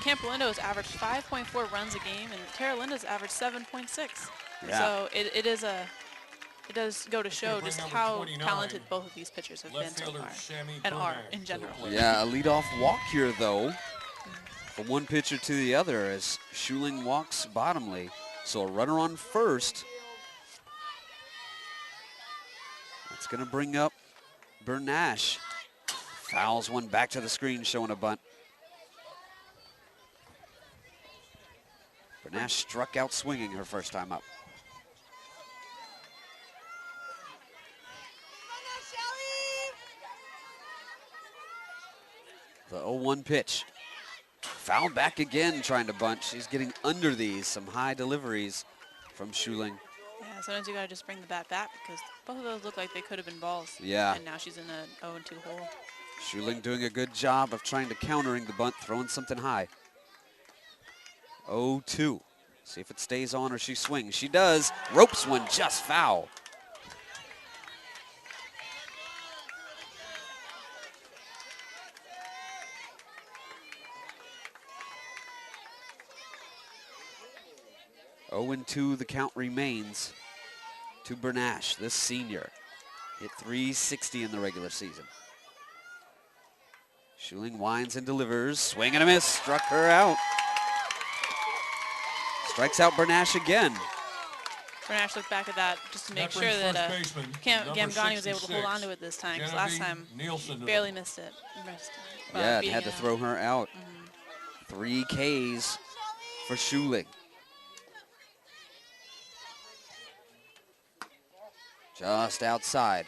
Campolindo has averaged 5.4 runs a game, and Terra has averaged 7.6. Yeah. So it does go to show just how talented both of these pitchers have been so far, and are in general. Yeah, a leadoff walk here, though, from one pitcher to the other as Schuling walks Bottomley. So a runner on first. That's going to bring up Bernash. Fouls one back to the screen, showing a bunt. Bernash struck out swinging her first time up. The 0-1 pitch. Foul back again, trying to bunt. She's getting under these, some high deliveries from Schuling. Yeah, sometimes you gotta just bring the bat back because both of those look like they could have been balls. Yeah. And now she's in a 0-2 hole. Schuling doing a good job of trying to countering the bunt, throwing something high. 0-2. See if it stays on or she swings. She does. Ropes one just foul. Oh and 2, the count remains to Bernash, this senior. Hit .360 in the regular season. Schuling winds and delivers. Swing and a miss. Struck her out. Strikes out Bernash again. Bernash looked back at that just to make sure that Gamgani was able to hold on to it this time. Because last time, she barely missed it. Yeah, and had to throw her out. 3 Ks for Schuling. Just outside.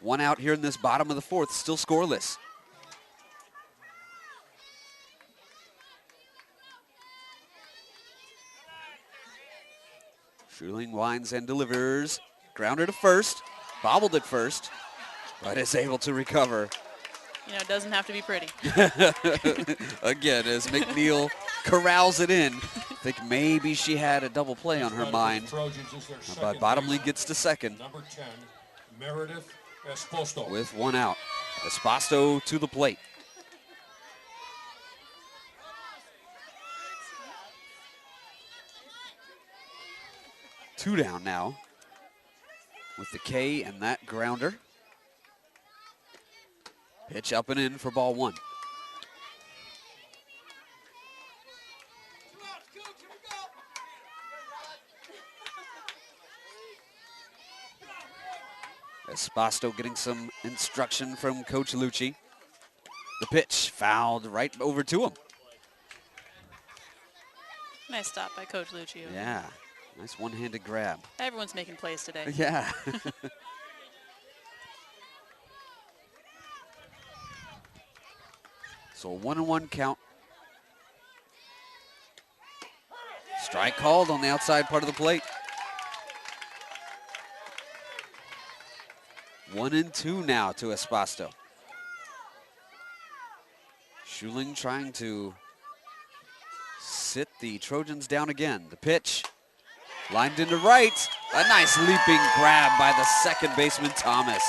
1 out here in this bottom of the fourth, still scoreless. Schuling winds and delivers. Grounder to first, bobbled at first, but is able to recover. You know, it doesn't have to be pretty. Again, as McNeil corrals it in. I think maybe she had a double play on her mind. But Bottomley gets to second. Number 10, Meredith Esposito. With 1 out. Esposito to the plate. Two down now with the K and that grounder. Pitch up and in for ball 1. Esposito getting some instruction from Coach Lucci. The pitch fouled right over to him. Nice stop by Coach Lucio. Yeah, nice one-handed grab. Everyone's making plays today. Yeah. So a 1-1 count. Strike called on the outside part of the plate. 1-2 now to Espasto. Schuling trying to sit the Trojans down again. The pitch lined into right. A nice leaping grab by the second baseman, Thomas.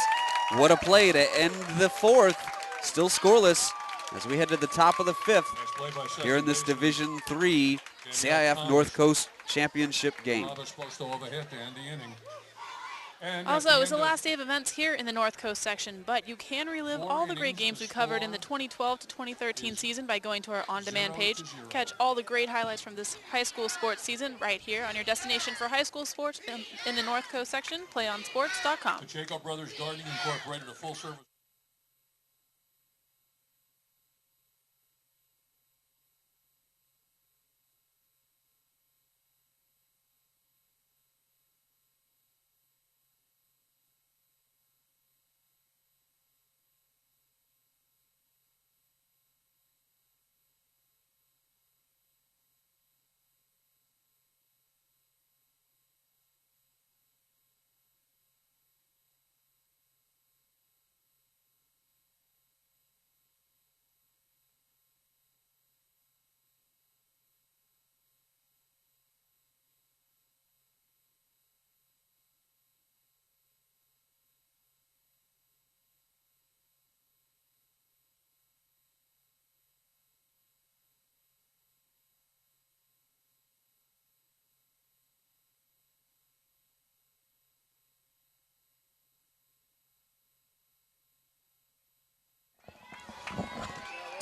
What a play to end the fourth. Still scoreless as we head to the top of the fifth here in this Division III CIF-North Coast Championship game. Also, it was the last day of events here in the North Coast section, but you can relive all the great games we covered in the 2012 to 2013 season by going to our on-demand page. Catch all the great highlights from this high school sports season right here on your destination for high school sports in the North Coast section, playonsports.com. The Jacob Brothers Gardening Incorporated, a full-service.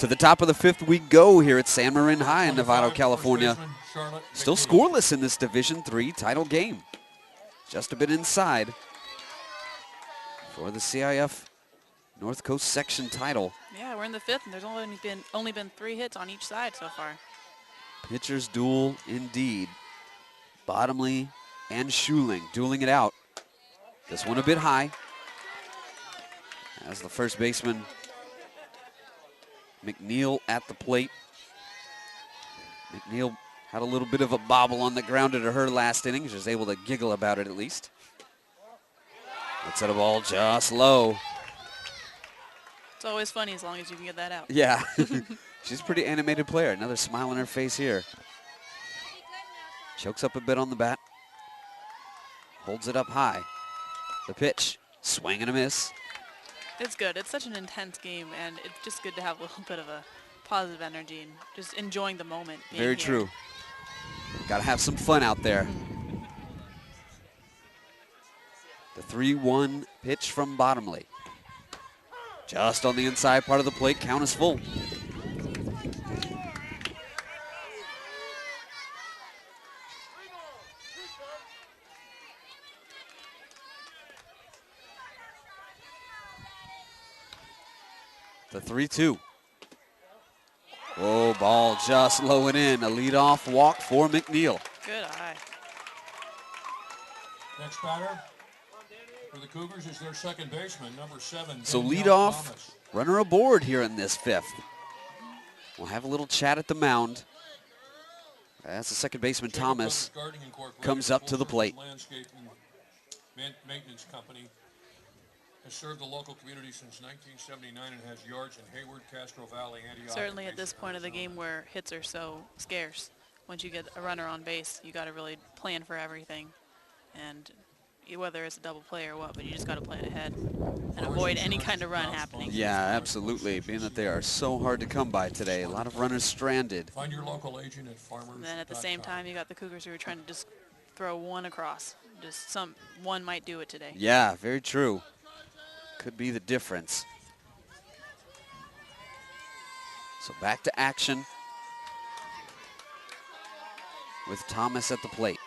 To the top of the fifth we go here at San Marin High in Novato, California. Still scoreless in this Division III title game. Just a bit inside for the CIF North Coast section title. Yeah, we're in the fifth, and there's only been 3 hits on each side so far. Pitchers duel indeed. Bottomley and Schuling dueling it out. This one a bit high as the first baseman McNeil at the plate. McNeil had a little bit of a bobble on the ground at her last inning. She was able to giggle about it at least. Let's hit a ball just low. It's always funny as long as you can get that out. Yeah, she's a pretty animated player. Another smile on her face here. Chokes up a bit on the bat. Holds it up high. The pitch, swing and a miss. It's good. It's such an intense game, and it's just good to have a little bit of a positive energy and just enjoying the moment. Very true. Got to have some fun out there. The 3-1 pitch from Bottomley. Just on the inside part of the plate, count is full. The 3-2. Oh, ball just low and in. A leadoff walk for McNeil. Good eye. Next batter for the Cougars is their second baseman, number 7. So Danielle leadoff, Thomas. runner aboard here in this fifth. We'll have a little chat at the mound as the second baseman Jacob Thomas Brothers Gardening Incorporated, comes up to the plate. Landscape and maintenance company. Has served the local community since 1979 and has yards in Hayward, Castro Valley, Antioch. Certainly at this point of the game where hits are so scarce, once you get a runner on base, you got to really plan for everything. And whether it's a double play or what, but you just got to plan ahead and avoid any kind of run happening. Yeah, absolutely. Being that they are so hard to come by today. A lot of runners stranded. Find your local agent at farmers. And then at the same time, you got the Cougars who are trying to just throw one across. Just one might do it today. Yeah, very true. Could be the difference. So back to action with Thomas at the plate.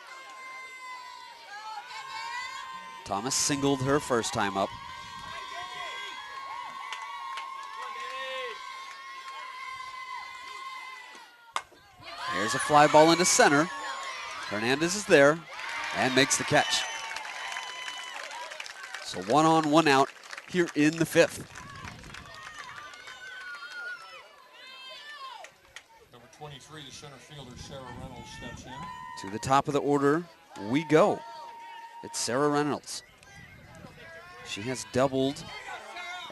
Thomas singled her first time up. Here's a fly ball into center. Hernandez is there and makes the catch. So 1 on, 1 out here in the 5th. Number 23, the center fielder, Sarah Reynolds, steps in. To the top of the order we go. It's Sarah Reynolds. She has doubled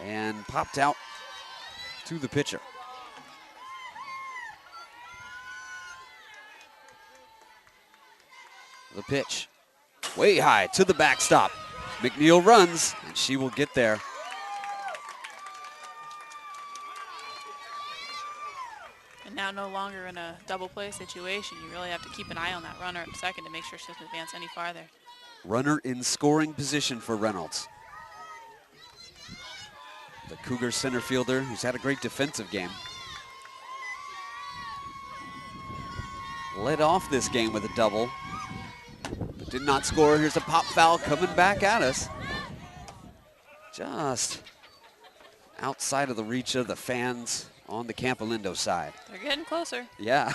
and popped out to the pitcher. The pitch, way high to the backstop. McNeil runs, and she will get there. And now no longer in a double play situation. You really have to keep an eye on that runner at second to make sure she doesn't advance any farther. Runner in scoring position for Reynolds. The Cougar center fielder who's had a great defensive game. Led off this game with a double, but did not score. Here's a pop foul coming back at us. Just outside of the reach of the fans on the Campolindo side. They're getting closer. Yeah.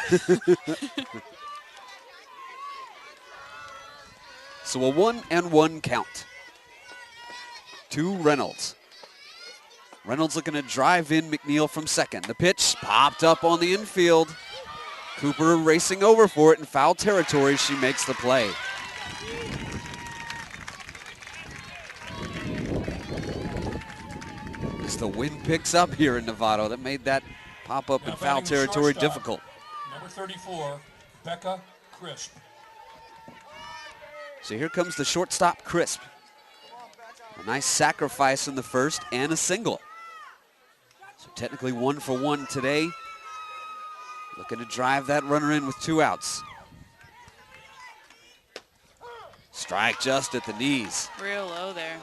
So a 1-1 count to Reynolds. Reynolds looking to drive in McNeil from second. The pitch popped up on the infield. Cooper racing over for it in foul territory. She makes the play. As the wind picks up here in Novato, that made that pop up in foul territory difficult. Number 34, Becca Crisp. So here comes the shortstop, Crisp. A nice sacrifice in the first and a single. So technically 1 for 1 today. Looking to drive that runner in with 2 outs. Strike just at the knees. Real low there.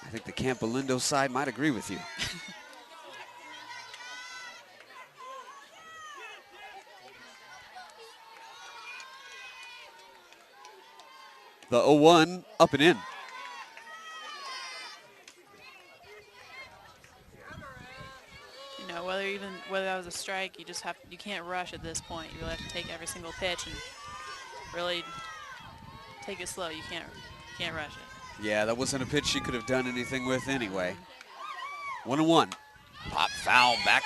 I think the Campolindo side might agree with you. The 0-1 up and in. You know, whether that was a strike, you can't rush at this point. You really have to take every single pitch and really take it slow. You can't rush it. Yeah, that wasn't a pitch she could have done anything with anyway. 1-1. Pop foul back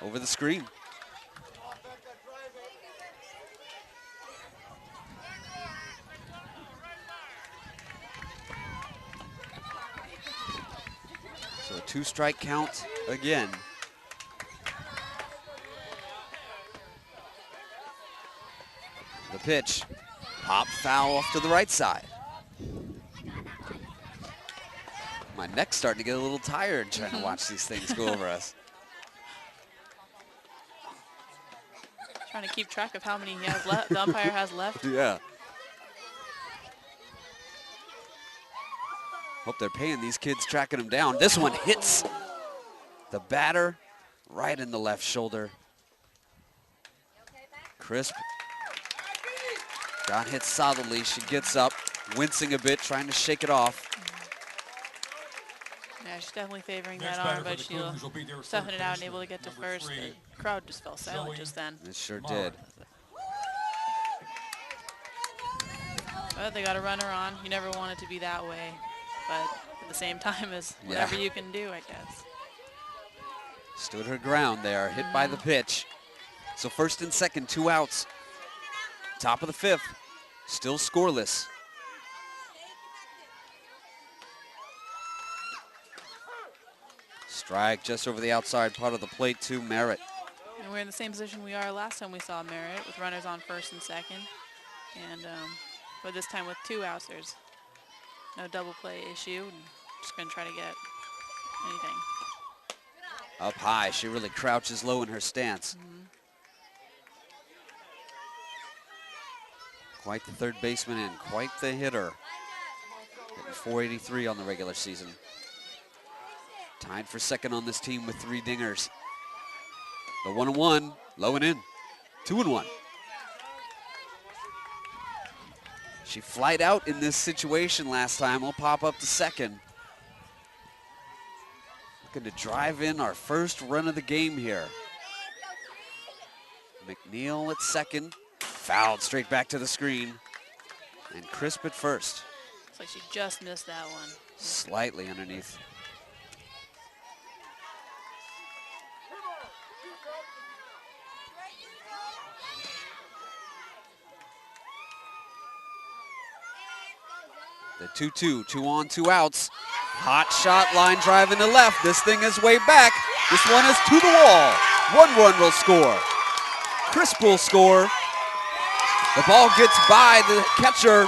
over the screen. So a 2-strike count again. The pitch, pop foul off to the right side. My neck's starting to get a little tired trying to watch these things go over us. Trying to keep track of how many he has left, the umpire has left. Yeah. Hope they're paying these kids, tracking them down. This one hits the batter right in the left shoulder. Crisp got hit solidly. She gets up, wincing a bit, trying to shake it off. Yeah, she's definitely favoring that arm, but she'll stuffing it out and able to get to first. The crowd just fell silent just then. It sure did. But they got a runner on. You never want it to be that way. But at the same time, as whatever you can do, I guess. Stood her ground there, hit by the pitch. So first and second, 2 outs. Top of the 5th, still scoreless. Strike just over the outside part of the plate to Merritt. And we're in the same position we are last time we saw Merritt, with runners on first and second. And but this time with 2 outs, there's no double play issue. And just going to try to get anything. Up high, she really crouches low in her stance. Quite the third baseman and quite the hitter. Hitting .483 on the regular season. Tied for second on this team with 3 dingers. The 1-1, low and in. 2-1. She flied out in this situation last time. We'll pop up to second. Looking to drive in our first run of the game here. McNeil at second. Fouled straight back to the screen. And Crisp at first. Looks like she just missed that one. Slightly underneath. The 2-2, 2 on, 2 outs. Hot shot, line drive into left. This thing is way back. This one is to the wall. 1 run will score. Crisp will score. The ball gets by the catcher.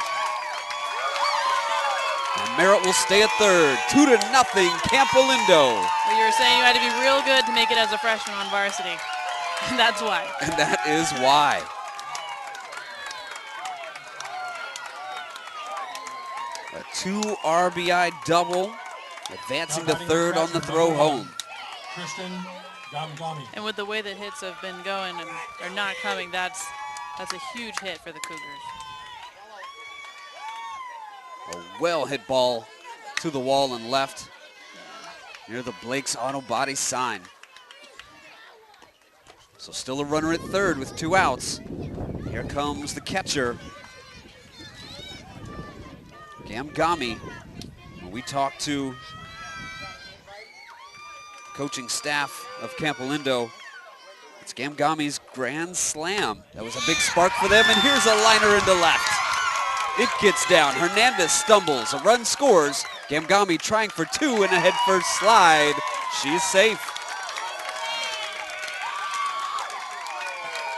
And Merritt will stay at third. 2-0, Campolindo. Well, you were saying you had to be real good to make it as a freshman on varsity. And that's why. And that is why. A 2 RBI double, advancing to third on the throw home. And with the way that hits have been going and are not coming, that's a huge hit for the Cougars. A well-hit ball to the wall and left near the Blake's Auto Body sign. So still a runner at third with 2 outs. Here comes the catcher, Gamgami. When we talked to coaching staff of Campolindo, it's Gamgami's grand slam. That was a big spark for them, and here's a liner into left. It gets down. Hernandez stumbles. A run scores. Gamgami trying for 2 and a head-first slide. She's safe.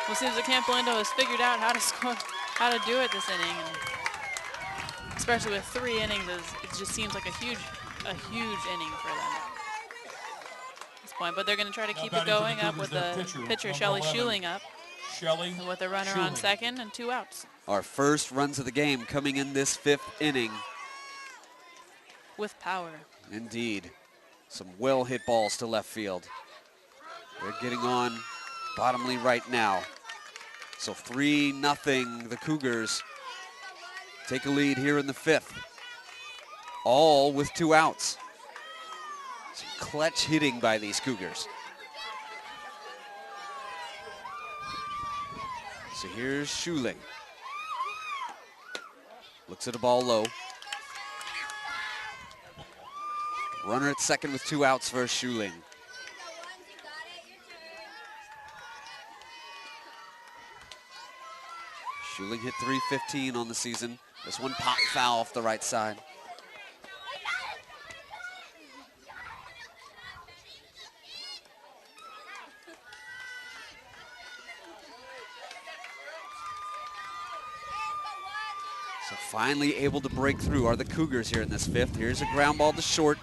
Well, it seems that Campolindo has figured out how to score, how to do it this inning, and especially with 3 innings, it just seems like a huge inning for them at this point. But they're going to try to keep it going up with the pitcher Shelly Schuling up, and with a runner on second and 2 outs. Our first runs of the game coming in this 5th inning. With power. Indeed. Some well-hit balls to left field. They're getting on bottomly right now. So 3-0, the Cougars take a lead here in the 5th. All with 2 outs. Some clutch hitting by these Cougars. So here's Schuling. Looks at the ball low. Runner at second with 2 outs for Schuling. Schuling hit .315 on the season. This one pop foul off the right side. So finally able to break through are the Cougars here in this 5th. Here's a ground ball to short.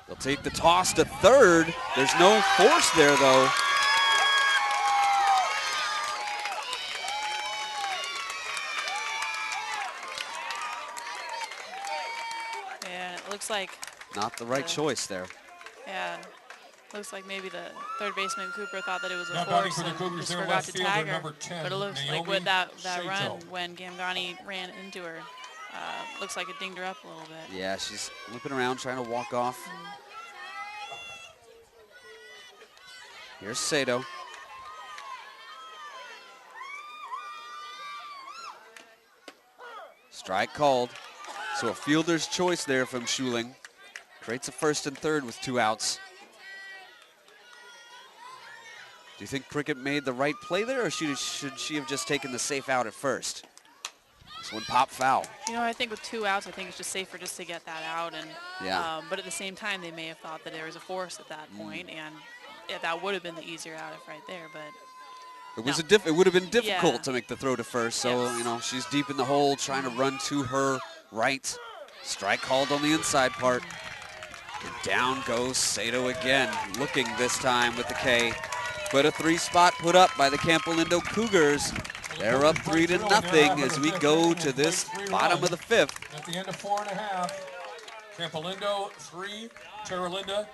They'll take the toss to third. There's no force there though. Yeah, it looks like Not the right choice there. Yeah, looks like maybe the third baseman Cooper thought that it was a Now batting force for the and Cougars, just their forgot left to fielder, tag her. number 10, But it looks like Naomi with that Sato. run when Gamgani ran into her, looks like it dinged her up a little bit. Yeah, she's limping around trying to walk off. Here's Sato. Strike called. So a fielder's choice there from Schuling. Creates a first and third with 2 outs. Do you think Prickett made the right play there, or should she have just taken the safe out at first? This one pop foul. You know, I think with 2 outs, I think it's just safer just to get that out. And Yeah. but at the same time, they may have thought that there was a force at that point, and that would have been the easier out if right there. But It was it would have been difficult Yeah. to make the throw to first. So Yes. you know she's deep in the hole, trying to run to her right. Strike called on the inside part. And down goes Sato again, looking this time with the K. But a 3-spot put up by the Campolindo Cougars. They're up 3-0 as we go to this bottom of the 5th. At the end of 4.5, Campolindo 3, Terra 0.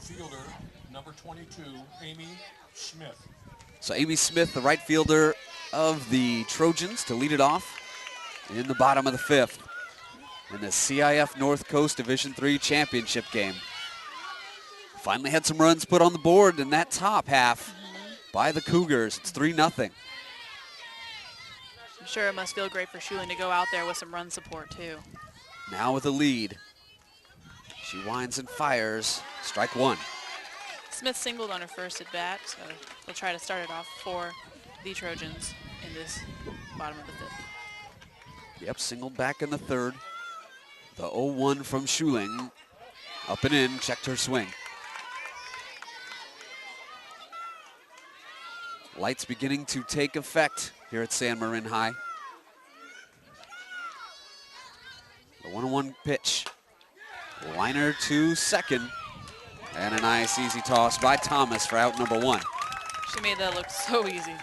fielder, number 22, Amy Smith. So Amy Smith, the right fielder of the Trojans, to lead it off in the bottom of the 5th in the CIF North Coast Division III championship game. Finally had some runs put on the board in that top half by the Cougars. It's 3-0. I'm sure it must feel great for Schuling to go out there with some run support too. Now with a lead. She winds and fires. Strike one. Smith singled on her first at bat, so they'll try to start it off for the Trojans in this bottom of the 5th. Yep, singled back in the 3rd. The 0-1 from Schuling. Up and in, checked her swing. Lights beginning to take effect here at San Marin High. The 1-1 pitch. Liner to second. And a nice easy toss by Thomas for out number 1. She made that look so easy.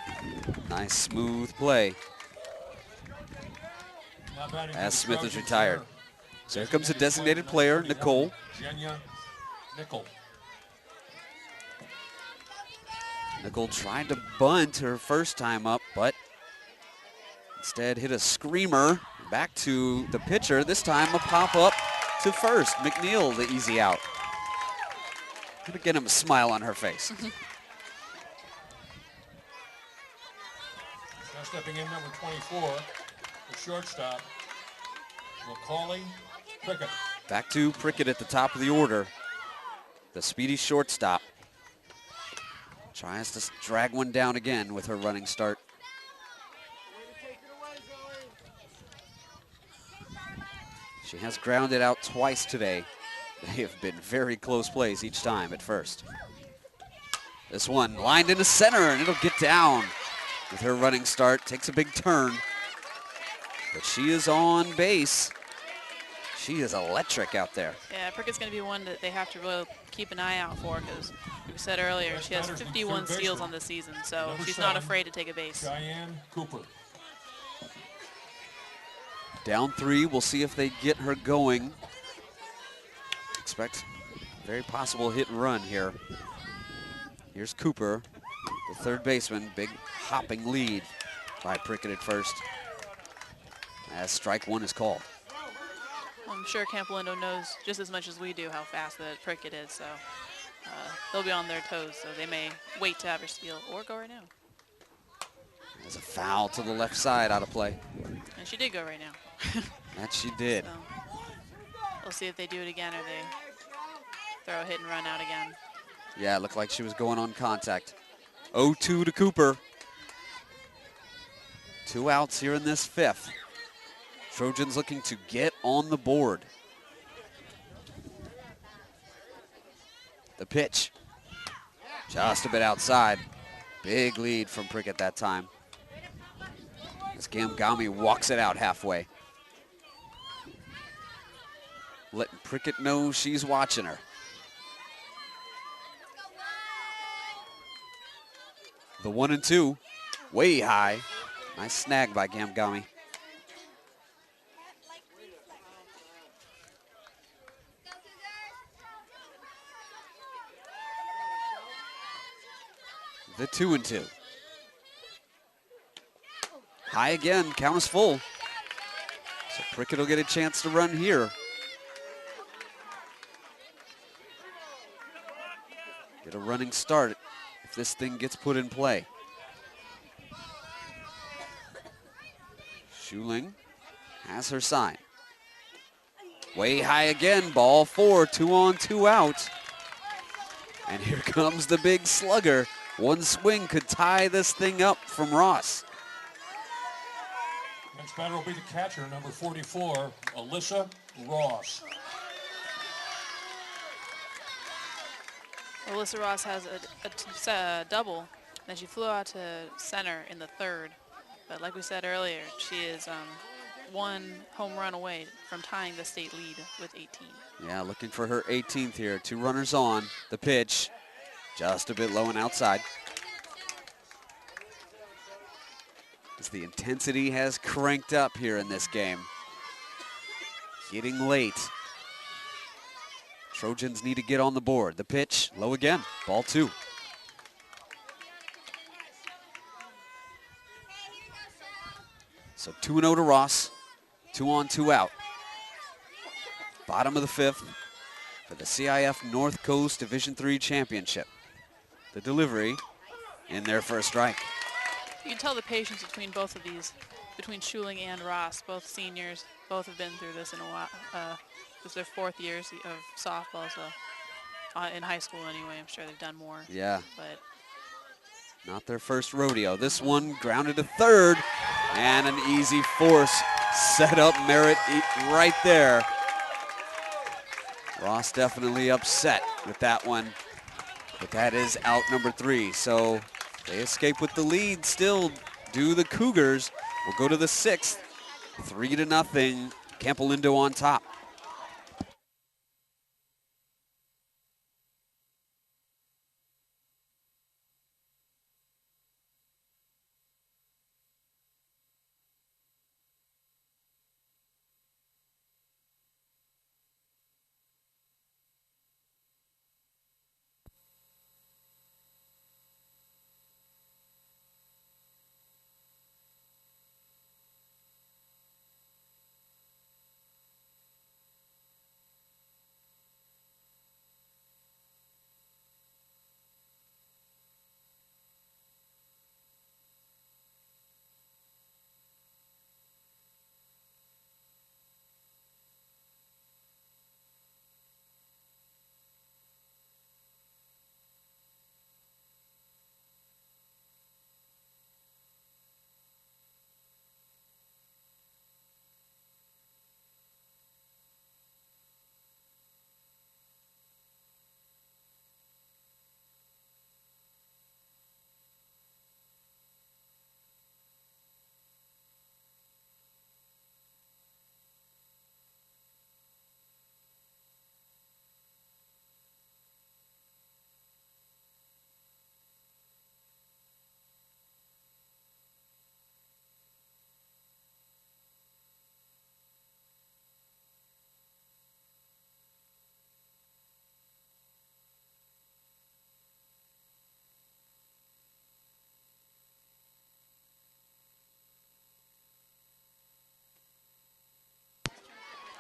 Nice smooth play as Smith is retired. So here comes a designated player, Nicole. Nicole tried to bunt her first time up, but instead hit a screamer back to the pitcher. This time a pop-up to first. McNeil, the easy out. Gonna get him a smile on her face. Now stepping in number 24, the shortstop, Macaulay Prickett. Back to Prickett at the top of the order. The speedy shortstop. Tries to drag one down again with her running start. She has grounded out twice today. They have been very close plays each time at first. This one lined into center, and it'll get down with her running start. Takes a big turn, but she is on base. She is electric out there. Yeah, Prickett's going to be one that they have to really keep an eye out for, because we said earlier she has 51 steals on the season, so she's not afraid to take a base. Cheyenne Cooper. Down 3, we'll see if they get her going. Expect very possible hit and run here. Here's Cooper, the third baseman. Big hopping lead by Prickett at first, as strike one is called. I'm sure Campolindo knows just as much as we do how fast that Prickett is, so they'll be on their toes, so they may wait to have her steal or go right now. There's a foul to the left side, out of play. And she did go right now. That she did. So we'll see if they do it again or they throw a hit and run out again. Yeah, it looked like she was going on contact. 0-2 to Cooper. 2 outs here in this 5th. Trojans looking to get on the board. The pitch. Just a bit outside. Big lead from Prickett that time. As Gamgami walks it out halfway. Letting Prickett know she's watching her. The 1-2, way high. Nice snag by Gamgami. The 2-2. High again, count is full. So Prickett will get a chance to run here. Get a running start if this thing gets put in play. Schuling has her sign. Way high again, ball 4, 2 on, 2 out. And here comes the big slugger. One swing could tie this thing up from Ross. Next batter will be the catcher, number 44, Alyssa Ross. Alyssa Ross has a double. Then she flew out to center in the 3rd. But like we said earlier, she is 1 home run away from tying the state lead with 18. Yeah, looking for her 18th here. 2 runners on. The pitch, just a bit low and outside. As the intensity has cranked up here in this game. Getting late. Trojans need to get on the board. The pitch, low again, ball 2. So 2-0 to Ross, 2 on, 2 out. Bottom of the 5th for the CIF North Coast Division III Championship. The delivery in there for a strike. You can tell the patience between both of these, between Schuling and Ross, both seniors. Both have been through this in a while. This is their 4th years of softball, so in high school anyway. I'm sure they've done more. Yeah. But not their first rodeo. This one grounded to third, and an easy force set up Merritt right there. Ross definitely upset with that one, but that is out number 3. So they escape with the lead still. Do the Cougars. We'll go to the 6th, 3-0. Campolindo on top.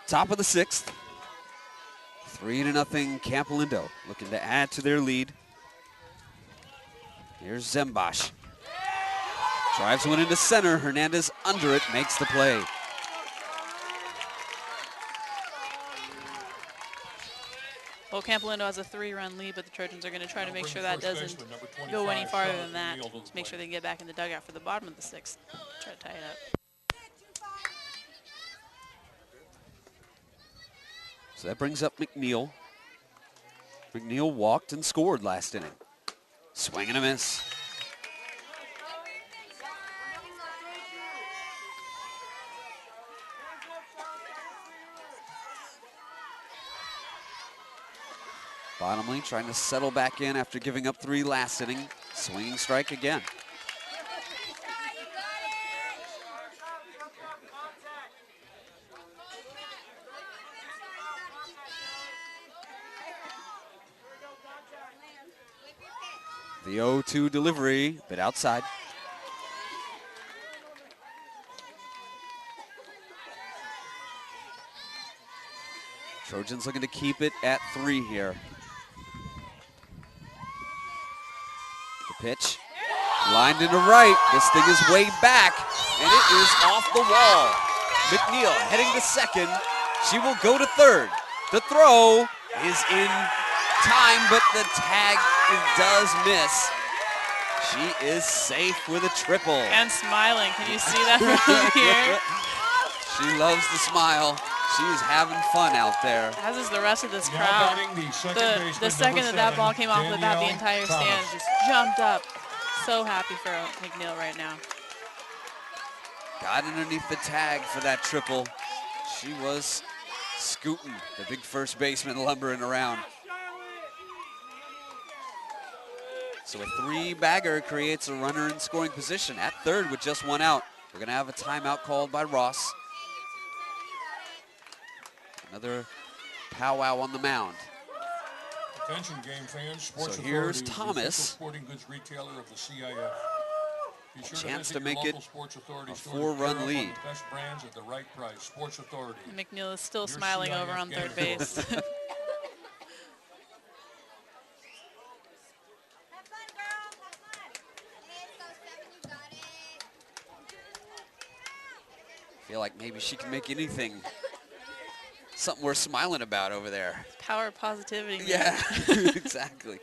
Top of the 6th, 3-0 Campolindo, looking to add to their lead. Here's Zembash. Drives one into center. Hernandez under it, makes the play. well, Campolindo has a 3-run lead, but the Trojans are going to try to make sure that doesn't go any farther than that. Just make sure they can get back in the dugout for the bottom of the 6th. Try to tie it up. So that brings up McNeil. McNeil walked and scored last inning. Swing and a miss. Bottomley trying to settle back in after giving up 3 last inning. Swinging strike again. The 0-2 delivery, but outside. Trojans looking to keep it at 3 here. The pitch, lined into right. This thing is way back, and it is off the wall. McNeil heading to second. She will go to third. The throw is in time, but the tag does miss. She is safe with a triple. And smiling. Can you see that from here? She loves the smile. She's having fun out there. As is the rest of this crowd. The second that ball came off the bat, the entire stand just jumped up. So happy for McNeil right now. Got underneath the tag for that triple. She was scooting the big first baseman, lumbering around. So a 3-bagger creates a runner in scoring position at third with just 1 out. We're going to have a timeout called by Ross. Another powwow on the mound. Attention game fans, Sports So here's Authority is the Thomas. official sporting goods retailer of the CIF. Be sure Chance visit to make your it local Sports Authority a store to 4-run gear up lead. on the best brands at the right price. Sports Authority. And McNeil is still Your smiling CIF over on game third base. I feel like maybe she can make anything something worth smiling about over there. Power of positivity. Yeah, exactly.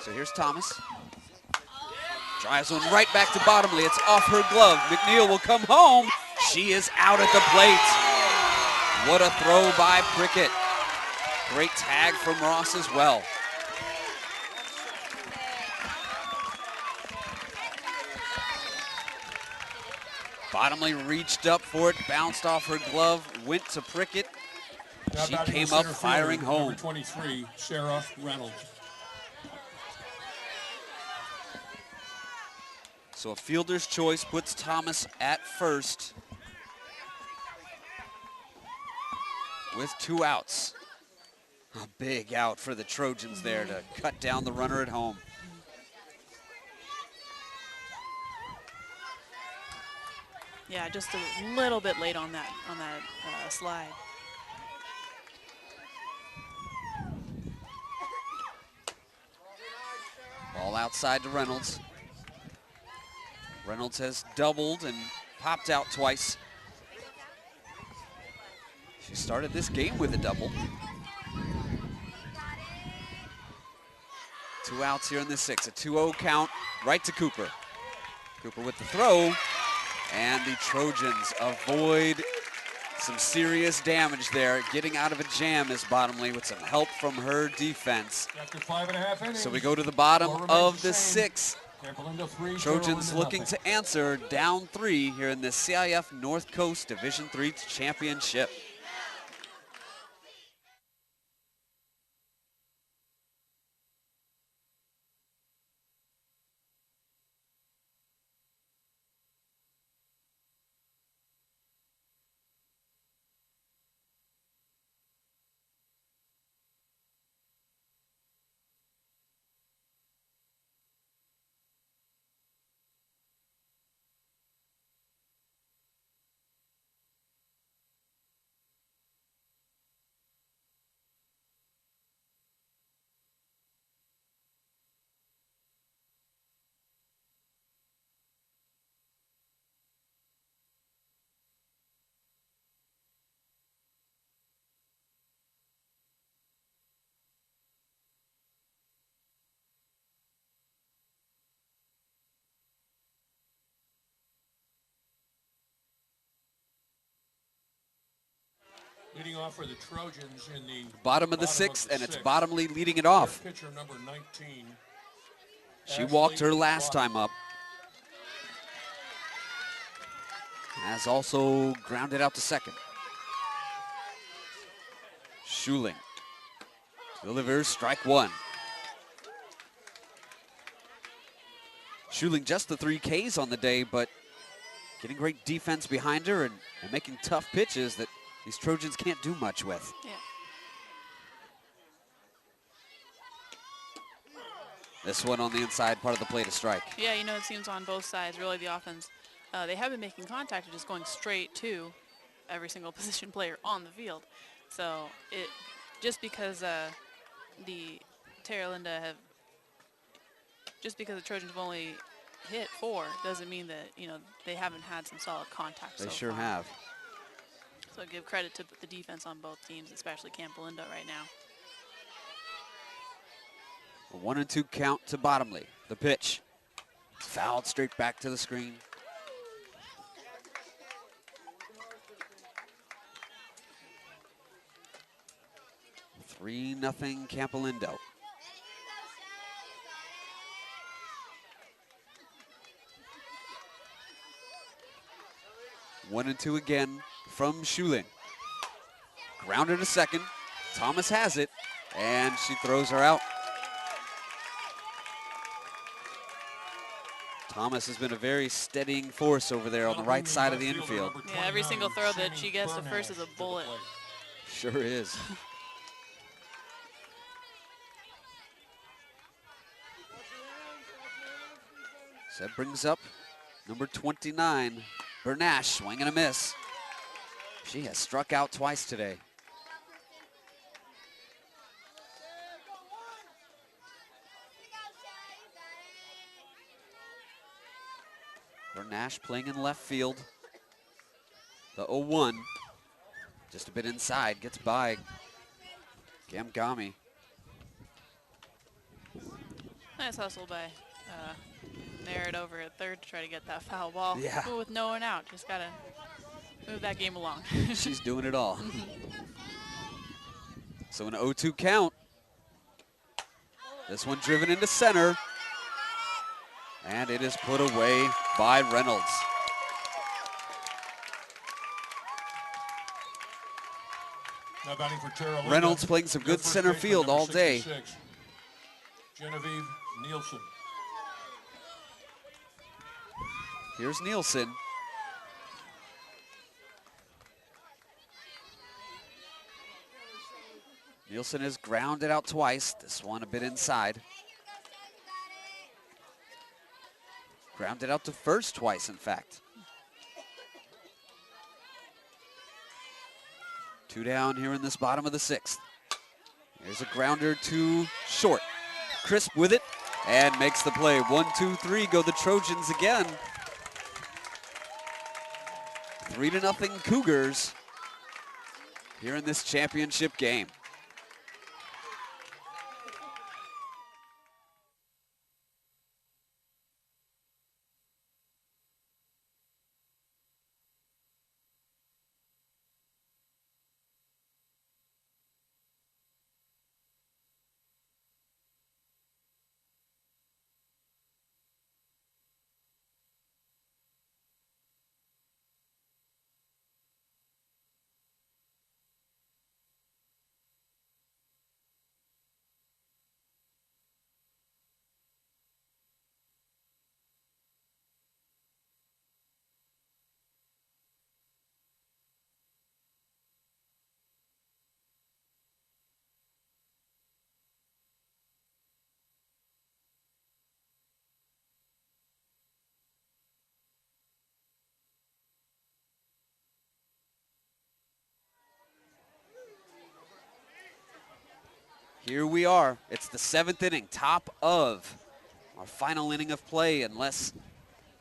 So here's Thomas. Drives one right back to Bottomley. It's off her glove. McNeil will come home. She is out at the plate. What a throw by Prickett. Great tag from Ross as well. Bottomley reached up for it, bounced off her glove, went to Prickett. She came up firing home. Number 23, Sarah Reynolds. So a fielder's choice puts Thomas at first with 2 outs. A big out for the Trojans there to cut down the runner at home. Yeah, just a little bit late on that slide. Ball outside to Reynolds. Reynolds has doubled and popped out twice. She started this game with a double. 2 outs here in the 6th. A 2-0 count right to Cooper. Cooper with the throw. And the Trojans avoid some serious damage there. Getting out of a jam is Bottomley with some help from her defense. After 5.5 innings, so we go to the bottom of the same. 6th. Campolindo 3, Trojans Terra looking nothing. to answer down 3 here in the CIF North Coast Division III Championship. Leading off for the Trojans in the Bottom of the 6th, and it's Bottomley leading it off. Pitcher number 19. She walked her last time up. Has also grounded out to second. Schuling delivers strike 1. Schuling just the 3 Ks on the day, but getting great defense behind her and making tough pitches that these Trojans can't do much with. Yeah. This one on the inside part of the plate, a strike. Yeah, you know, it seems on both sides, really, the offense. They have been making contact and just going straight to every single position player on the field. So it just because the Trojans have only hit 4 doesn't mean that, you know, they haven't had some solid contact. They sure have. So give credit to the defense on both teams, especially Campolindo right now. A 1-2 count to Bottomley. The pitch. Fouled straight back to the screen. Nothing Campolindo. One and 2 again from Schuling. Grounded to second. Thomas has it, and she throws her out. Thomas has been a very steadying force over there on the right side of the infield. Yeah, every single throw that she gets to first is a bullet. Sure is. So that brings up number 29, Bernash, swing and a miss. She has struck out twice today. Bernash playing in left field. The 0-1, just a bit inside, gets by Gamgami. Nice hustle by Merritt over at third to try to get that foul ball. Yeah. But with no one out, just gotta move that game along. She's doing it all. So an 0-2 count. This one driven into center. And it is put away by Reynolds. Now batting for Terra. Reynolds playing some good center field all day. Genevieve Nielsen. Here's Nielsen. Nielsen has grounded out twice. This one a bit inside. Grounded out to first twice, in fact. 2 down here in this bottom of the 6th. Here's a grounder to short. Crisp with it and makes the play. 1-2-3 go the Trojans again. 3-0 Cougars here in this championship game. Here we are. It's the 7th inning, top of our final inning of play, unless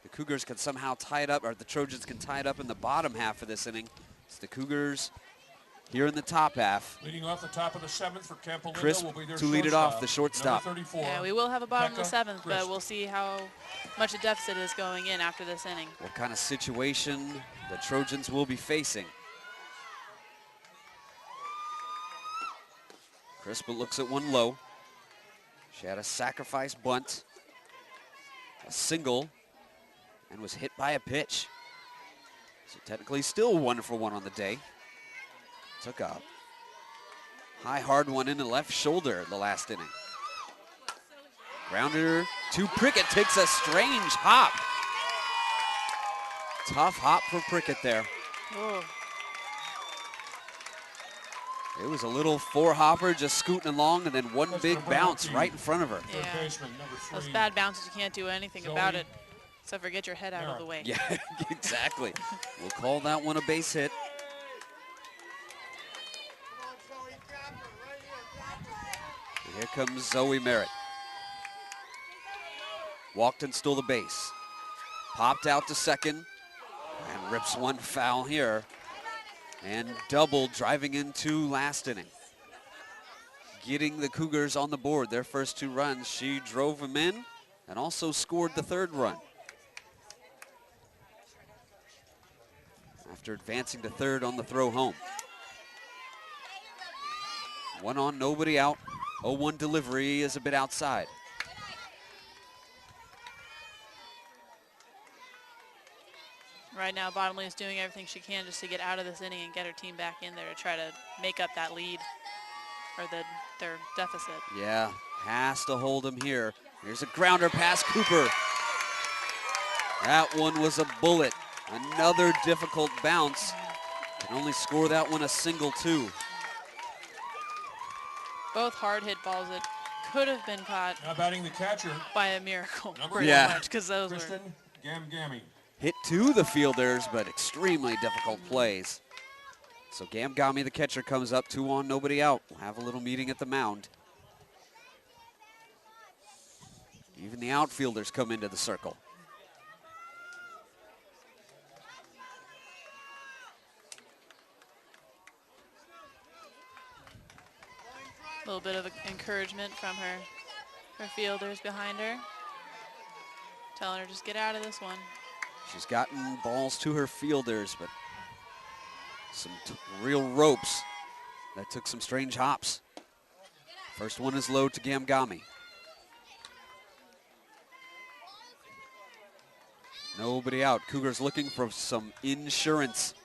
the Cougars can somehow tie it up, or the Trojans can tie it up in the bottom half of this inning. It's the Cougars here in the top half. Leading off the top of the 7th for Campolindo Crisp will be their to lead it off, the shortstop. Yeah, we will have a bottom of the 7th, but we'll see how much a deficit is going in after this inning. What kind of situation the Trojans will be facing. Crisp looks at one low. She had a sacrifice bunt, a single, and was hit by a pitch. So technically still 1 for 1 on the day. Took a high hard one in the left shoulder the last inning. Grounder to Prickett, takes a strange hop. Tough hop for Prickett there. Oh. It was a little 4-hopper just scooting along, and then one big bounce right in front of her. Yeah, those bad bounces, you can't do anything about it except for get your head out of the way. Yeah, exactly. We'll call that one a base hit. And here comes Zoe Merritt. Walked and stole the base. Popped out to second and rips one foul here. And double driving into last inning. Getting the Cougars on the board. Their first 2 runs, she drove them in and also scored the 3rd run. After advancing to 3rd on the throw home. 1 on, nobody out. 0-1 delivery is a bit outside. Right now, Bottomley is doing everything she can just to get out of this inning and get her team back in there to try to make up that lead or their deficit. Yeah, has to hold them here. Here's a grounder past Cooper. That one was a bullet. Another difficult bounce. Can only score that one a single two. Both hard hit balls that could have been caught Now batting the catcher, by a miracle, number pretty Yeah. much, because those were. Kristen Gamgami. Hit to the fielders, but extremely difficult plays. So Gamgami, the catcher, comes up, 2 on, nobody out. We'll have a little meeting at the mound. Even the outfielders come into the circle. A little bit of encouragement from her fielders behind her, telling her just get out of this one. She's gotten balls to her fielders, but some real ropes that took some strange hops. First one is low to Gamgami. Nobody out. Cougars looking for some insurance.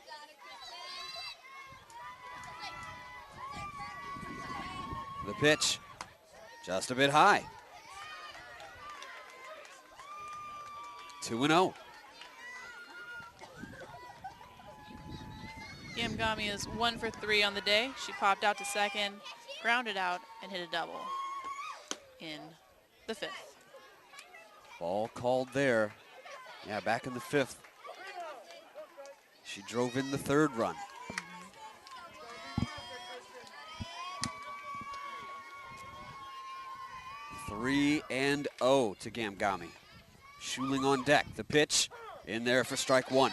The pitch, just a bit high. 2-0. Gamgami is 1 for 3 on the day. She popped out to second, grounded out, and hit a double in the 5th. Ball called there. Yeah, back in the 5th. She drove in the 3rd run. Mm-hmm. 3-0 to Gamgami. Schuling on deck. The pitch in there for strike 1.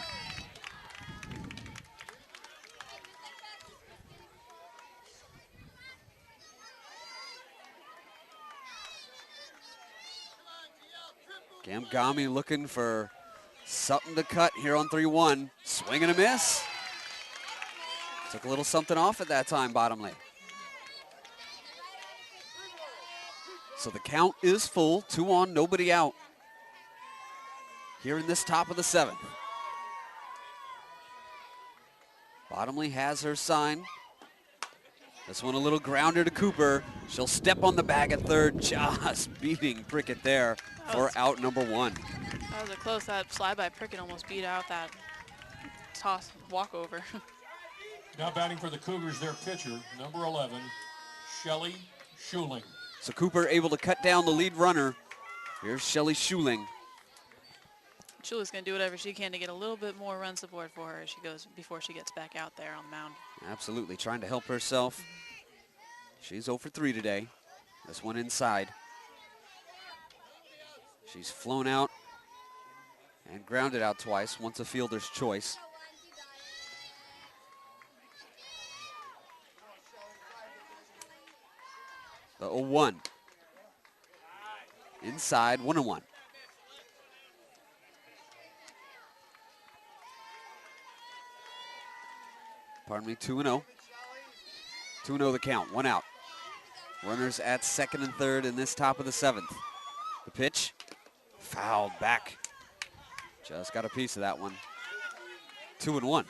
Gamgami looking for something to cut here on 3-1. Swing and a miss. Took a little something off at that time, Bottomley. So the count is full, 2 on, nobody out. Here in this top of the 7th. Bottomley has her sign. This one a little grounder to Cooper. She'll step on the bag at 3rd, just beating Prickett there for out number 1. That was a close. That slide by Prickett almost beat out that toss walkover. Now batting for the Cougars, their pitcher, number 11, Shelly Schuling. So Cooper able to cut down the lead runner. Here's Shelly Schuling. Shuling's going to do whatever she can to get a little bit more run support for her as she goes before she gets back out there on the mound. Absolutely, trying to help herself. She's 0 for 3 today. This one inside. She's flown out and grounded out twice, once a fielder's choice. The 0-1. Inside, 1-1. Pardon me, 2-0. 2-0 the count, 1 out. Runners at 2nd and 3rd in this top of the 7th. The pitch, fouled back. Just got a piece of that one. 2-1.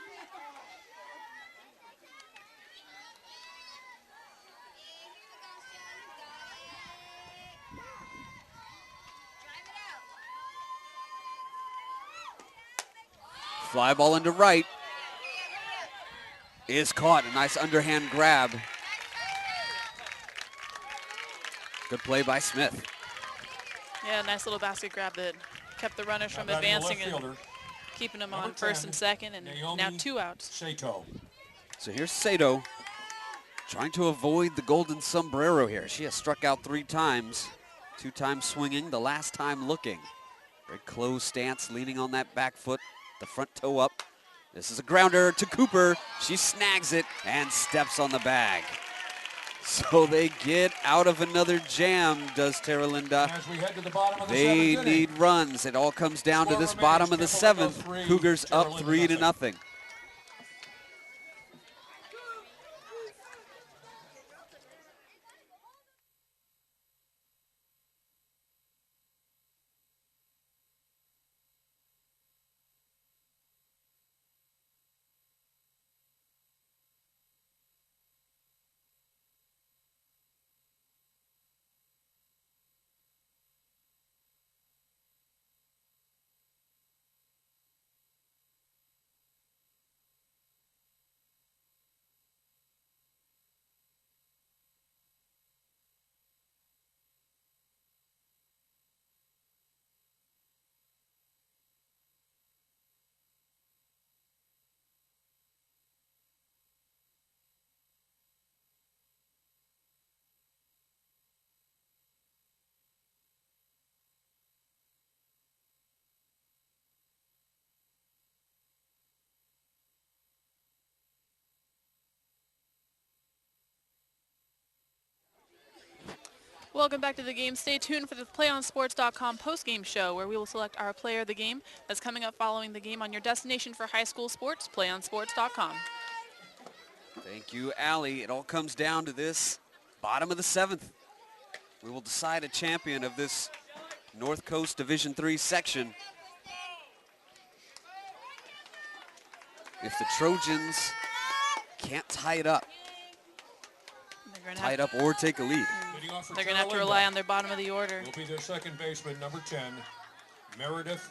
Fly ball into right. Is caught, a nice underhand grab. Good play by Smith. Yeah, nice little basket grab that kept the runners from advancing and keeping them on 1st and 2nd, and now 2 outs. Sato. So here's Sato trying to avoid the golden sombrero here. She has struck out 3 times, 2 times swinging, the last time looking. Very closed stance, leaning on that back foot, the front toe up. This is a grounder to Cooper. She snags it and steps on the bag. So they get out of another jam, does Terra Linda. As we head to the bottom of the They 7th need inning. runs. It all comes down to this bottom of the 7th. Cougars up 3-0. Welcome back to the game. Stay tuned for the PlayOnSports.com post-game show, where we will select our player of the game. That's coming up following the game on your destination for high school sports, PlayOnSports.com. Thank you, Allie. It all comes down to this bottom of the 7th. We will decide a champion of this North Coast Division III section. If the Trojans can't tie it up, or take a lead. They're going to have to rely on their bottom of the order. Will be their second baseman, number 10, Meredith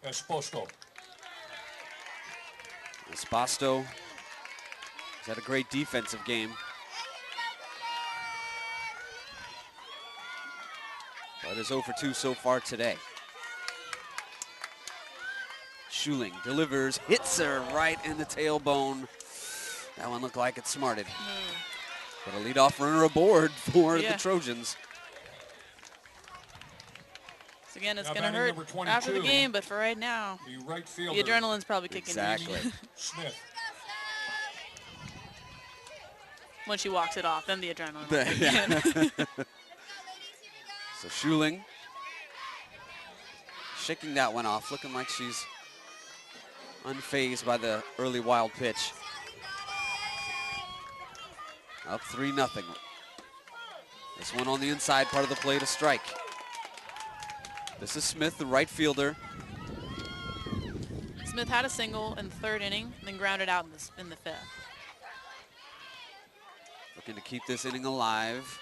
Esposito. Esposito has had a great defensive game. But is 0 for 2 so far today. Schuling delivers, hits her right in the tailbone. That one looked like it smarted. But a leadoff runner aboard for the Trojans. So again, it's going to hurt after the game, but for right now, the adrenaline's probably kicking in. Exactly. Smith. When she walks it off, then the adrenaline will kick in. So Schuling shaking that one off, looking like she's unfazed by the early wild pitch. Up 3-0. This one on the inside part of the plate, a strike. This is Smith, the right fielder. Smith had a single in the 3rd inning, then grounded out in the 5th. Looking to keep this inning alive.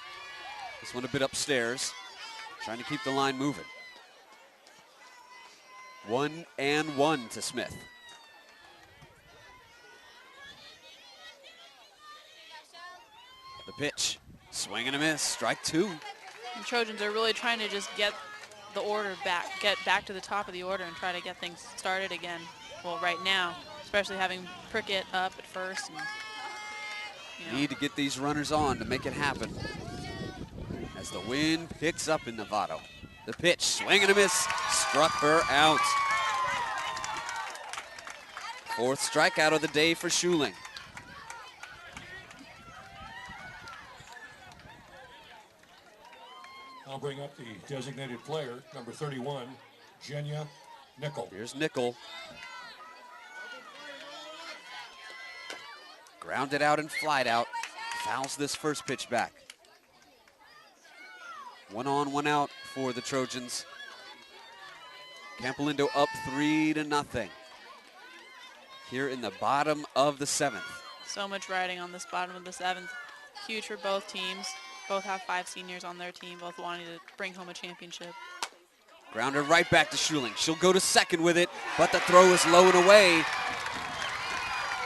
This one a bit upstairs, trying to keep the line moving. 1-1 to Smith. The pitch, swing and a miss, strike 2. The Trojans are really trying to just get the order back, get back to the top of the order and try to get things started again. Well, right now, especially having Prickett up at first. And, need to get these runners on to make it happen. As the wind picks up in Novato. The pitch, swing and a miss, struck her out. 4th strikeout of the day for Schuling. I'll bring up the designated player, number 31, Jenya Nickel. Here's Nickel. Grounded out and flied out. Fouls this first pitch back. 1 on, 1 out for the Trojans. Campolindo up 3-0. Here in the bottom of the 7th. So much riding on this bottom of the 7th. Huge for both teams. Both have 5 seniors on their team, both wanting to bring home a championship. Grounder right back to Schuling. She'll go to second with it, but the throw is low and away.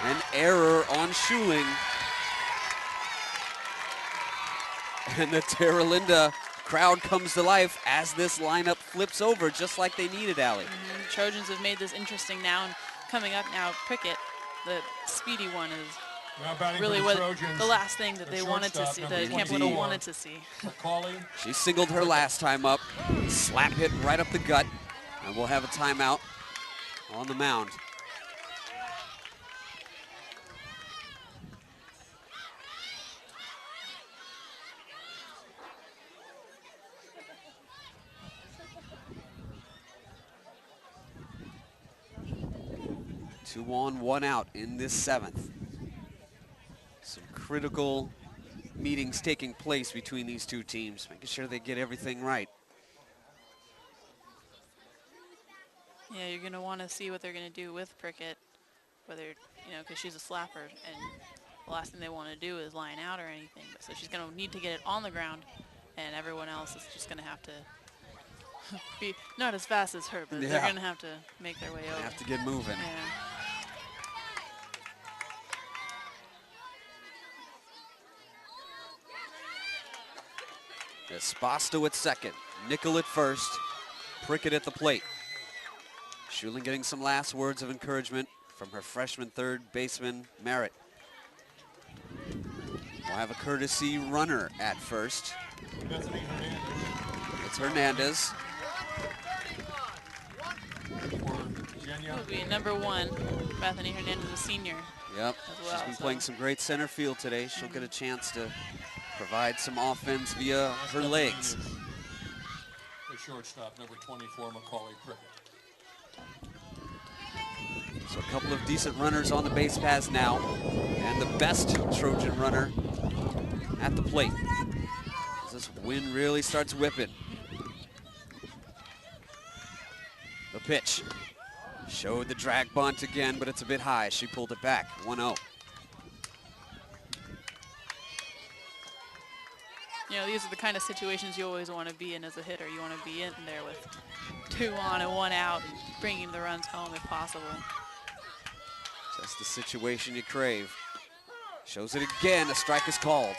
An error on Schuling. And the Terra crowd comes to life as this lineup flips over just like they needed, Allie. The Trojans have made this interesting now, and coming up now, Prickett, the speedy one, is really what the last thing that they wanted to see, that Campolindo wanted to see. She singled her last time up, slap hit right up the gut, and we'll have a timeout on the mound. Two on, 1 out in this 7th. Some critical meetings taking place between these two teams, making sure they get everything right. Yeah, you're going to want to see what they're going to do with Prickett, whether, because she's a slapper, and the last thing they want to do is line out or anything. But so she's going to need to get it on the ground, and everyone else is just going to have to be not as fast as her, but they're going to have to make their way over. They have to get moving. Yeah. Esposito at second, Nickel at first, Prickett at the plate. Schuling getting some last words of encouragement from her freshman 3rd baseman, Merritt. We'll have a courtesy runner at first. It's Hernandez. It'll be number 1, Bethany Hernandez, a senior. Yep, as well, she's been playing some great center field today. She'll get a chance to provide some offense via her legs. The shortstop, number 24, Macaulay Prickett. So a couple of decent runners on the base paths now, and the best Trojan runner at the plate. As this wind really starts whipping. The pitch. Showed the drag bunt again, but it's a bit high. She pulled it back, 1-0. You know, these are the kind of situations you always want to be in as a hitter. You want to be in there with 2 on and 1 out, and bringing the runs home if possible. Just the situation you crave. Shows it again, a strike is called.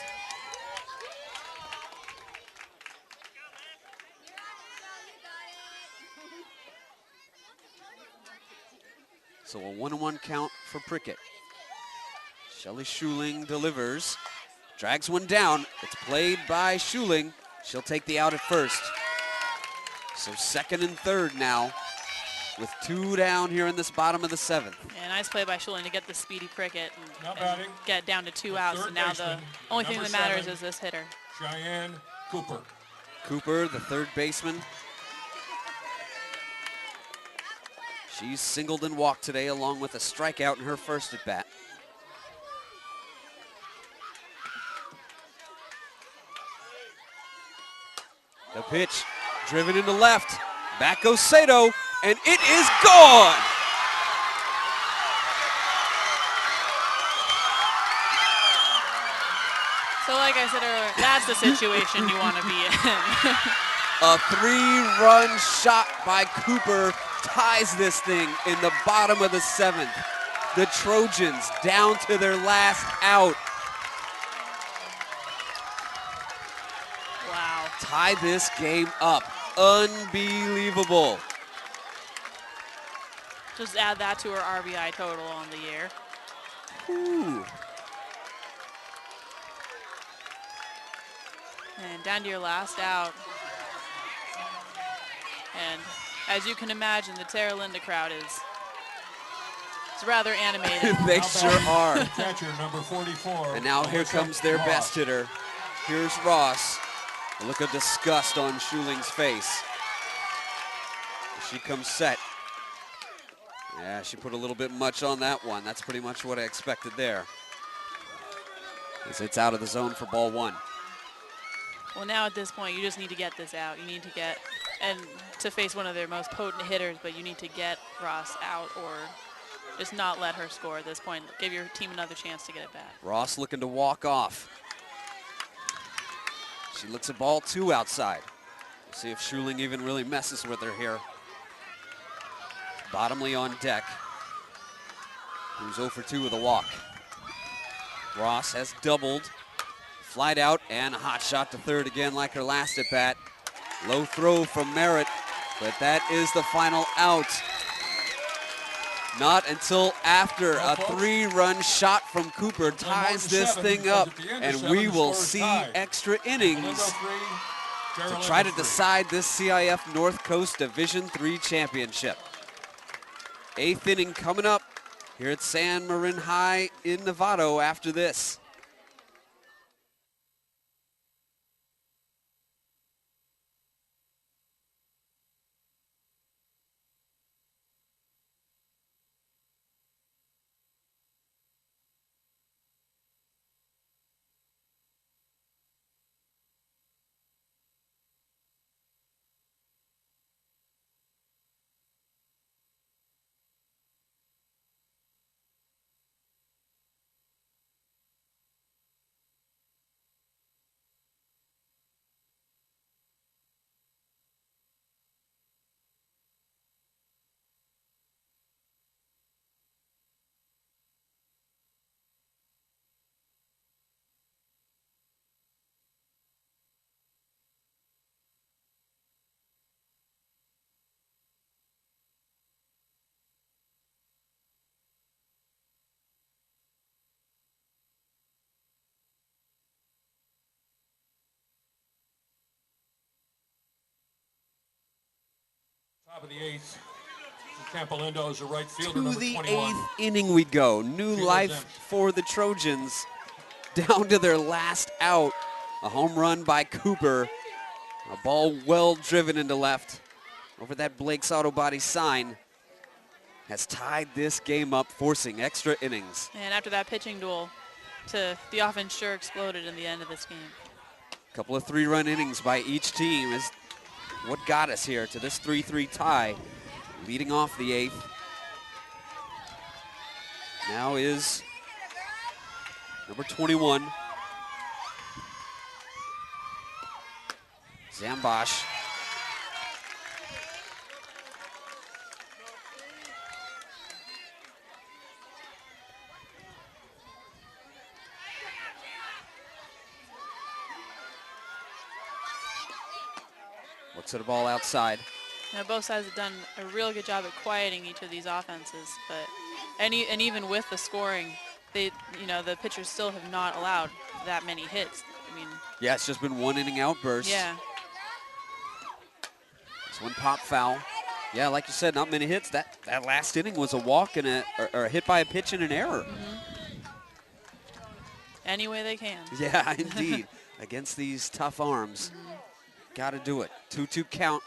So a 1-1 count for Prickett. Shelly Schuling delivers, drags one down. It's played by Schuling. She'll take the out at first. So second and third now, with 2 down here in this bottom of the 7th. Yeah, nice play by Schuling to get the speedy Prickett and batting. get down to 2 outs. And now the only thing that matters is this hitter. Cheyenne Cooper. Cooper, the third baseman. She's singled and walked today along with a strikeout in her first at bat. The pitch, driven into left. Back goes Sato, and it is gone! So like I said earlier, that's the situation you want to be in. A 3-run shot by Cooper ties this thing in the bottom of the 7th. The Trojans down to their last out. Wow. Tie this game up. Unbelievable. Just add that to her RBI total on the year. Ooh. And down to your last out. And as you can imagine, the Terra Linda crowd is rather animated. They sure are. Catcher number 44. And now here comes their best hitter. Here's Ross. A look of disgust on Schuling's face. She comes set. Yeah, she put a little bit much on that one. That's pretty much what I expected there. As it's out of the zone for ball 1. Well, now at this point, you just need to get this out. You need to get, and to face one of their most potent hitters, but you need to get Ross out or just not let her score at this point. Give your team another chance to get it back. Ross looking to walk off. She looks at ball 2 outside. We'll see if Schuling even really messes with her here. Bottomley on deck. Who's 0 for 2 with a walk. Ross has doubled. Flied out and a hot shot to third again like her last at bat. Low throw from Merritt, but that is the final out. Not until after a 3-run shot from Cooper ties this thing up, and we will see extra innings to try to decide this CIF North Coast Division III championship. 8th inning coming up here at San Marin High in Novato after this. Top of the 8th. Campolindo is a right fielder, To number the 21. 8th inning we go. New life for the Trojans. Down to their last out. A home run by Cooper. A ball well driven into left over that Blake's Auto Body sign has tied this game up, forcing extra innings. And after that pitching duel, the offense sure exploded in the end of this game. A couple of 3-run innings by each team is what got us here to this 3-3 tie. Leading off the 8th now is number 21, Zambosh. Looks at the ball outside. Now both sides have done a real good job at quieting each of these offenses, but and even with the scoring, the pitchers still have not allowed that many hits. I mean, yeah, it's just been 1 inning outburst. Yeah. This one pop foul. Yeah, like you said, not many hits. That last inning was a walk and a hit by a pitch and an error. Any way they can. Yeah, indeed. Against these tough arms. Got to do it. 2-2 count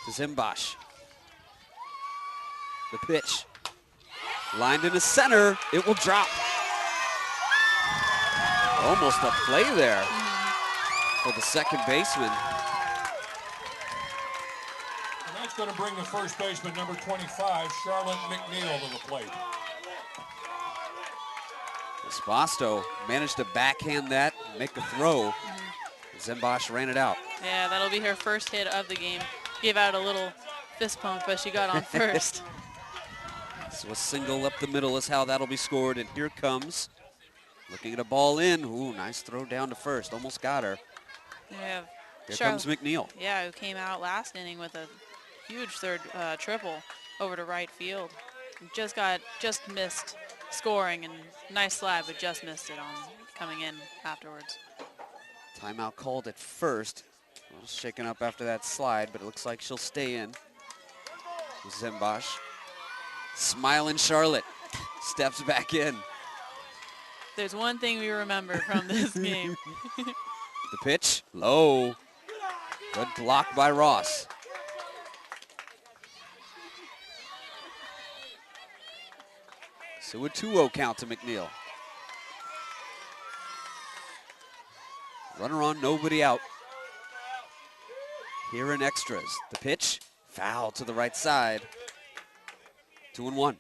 to Zambosh. The pitch. Lined in the center. It will drop. Almost a play there for the second baseman. And that's going to bring the first baseman, number 25, Charlotte McNeil, to the plate. Esposito managed to backhand that, make the throw. Zambosh ran it out. Yeah, that'll be her first hit of the game. Gave out a little fist pump, but she got on first. So a single up the middle is how that'll be scored, and here comes, looking at a ball in. Ooh, nice throw down to first, almost got her. Yeah. Here comes McNeil. Yeah, who came out last inning with a huge third triple over to right field. Just missed scoring, and nice slide, but just missed it on coming in afterwards. Timeout called at first. A little shaken up after that slide, but it looks like she'll stay in. Zambosh. Smiling Charlotte steps back in. There's one thing we remember from this game. The pitch, low. Good block by Ross. So a 2-0 count to McNeil. Runner on, nobody out. Here in extras. The pitch, foul to the right side. 2-1.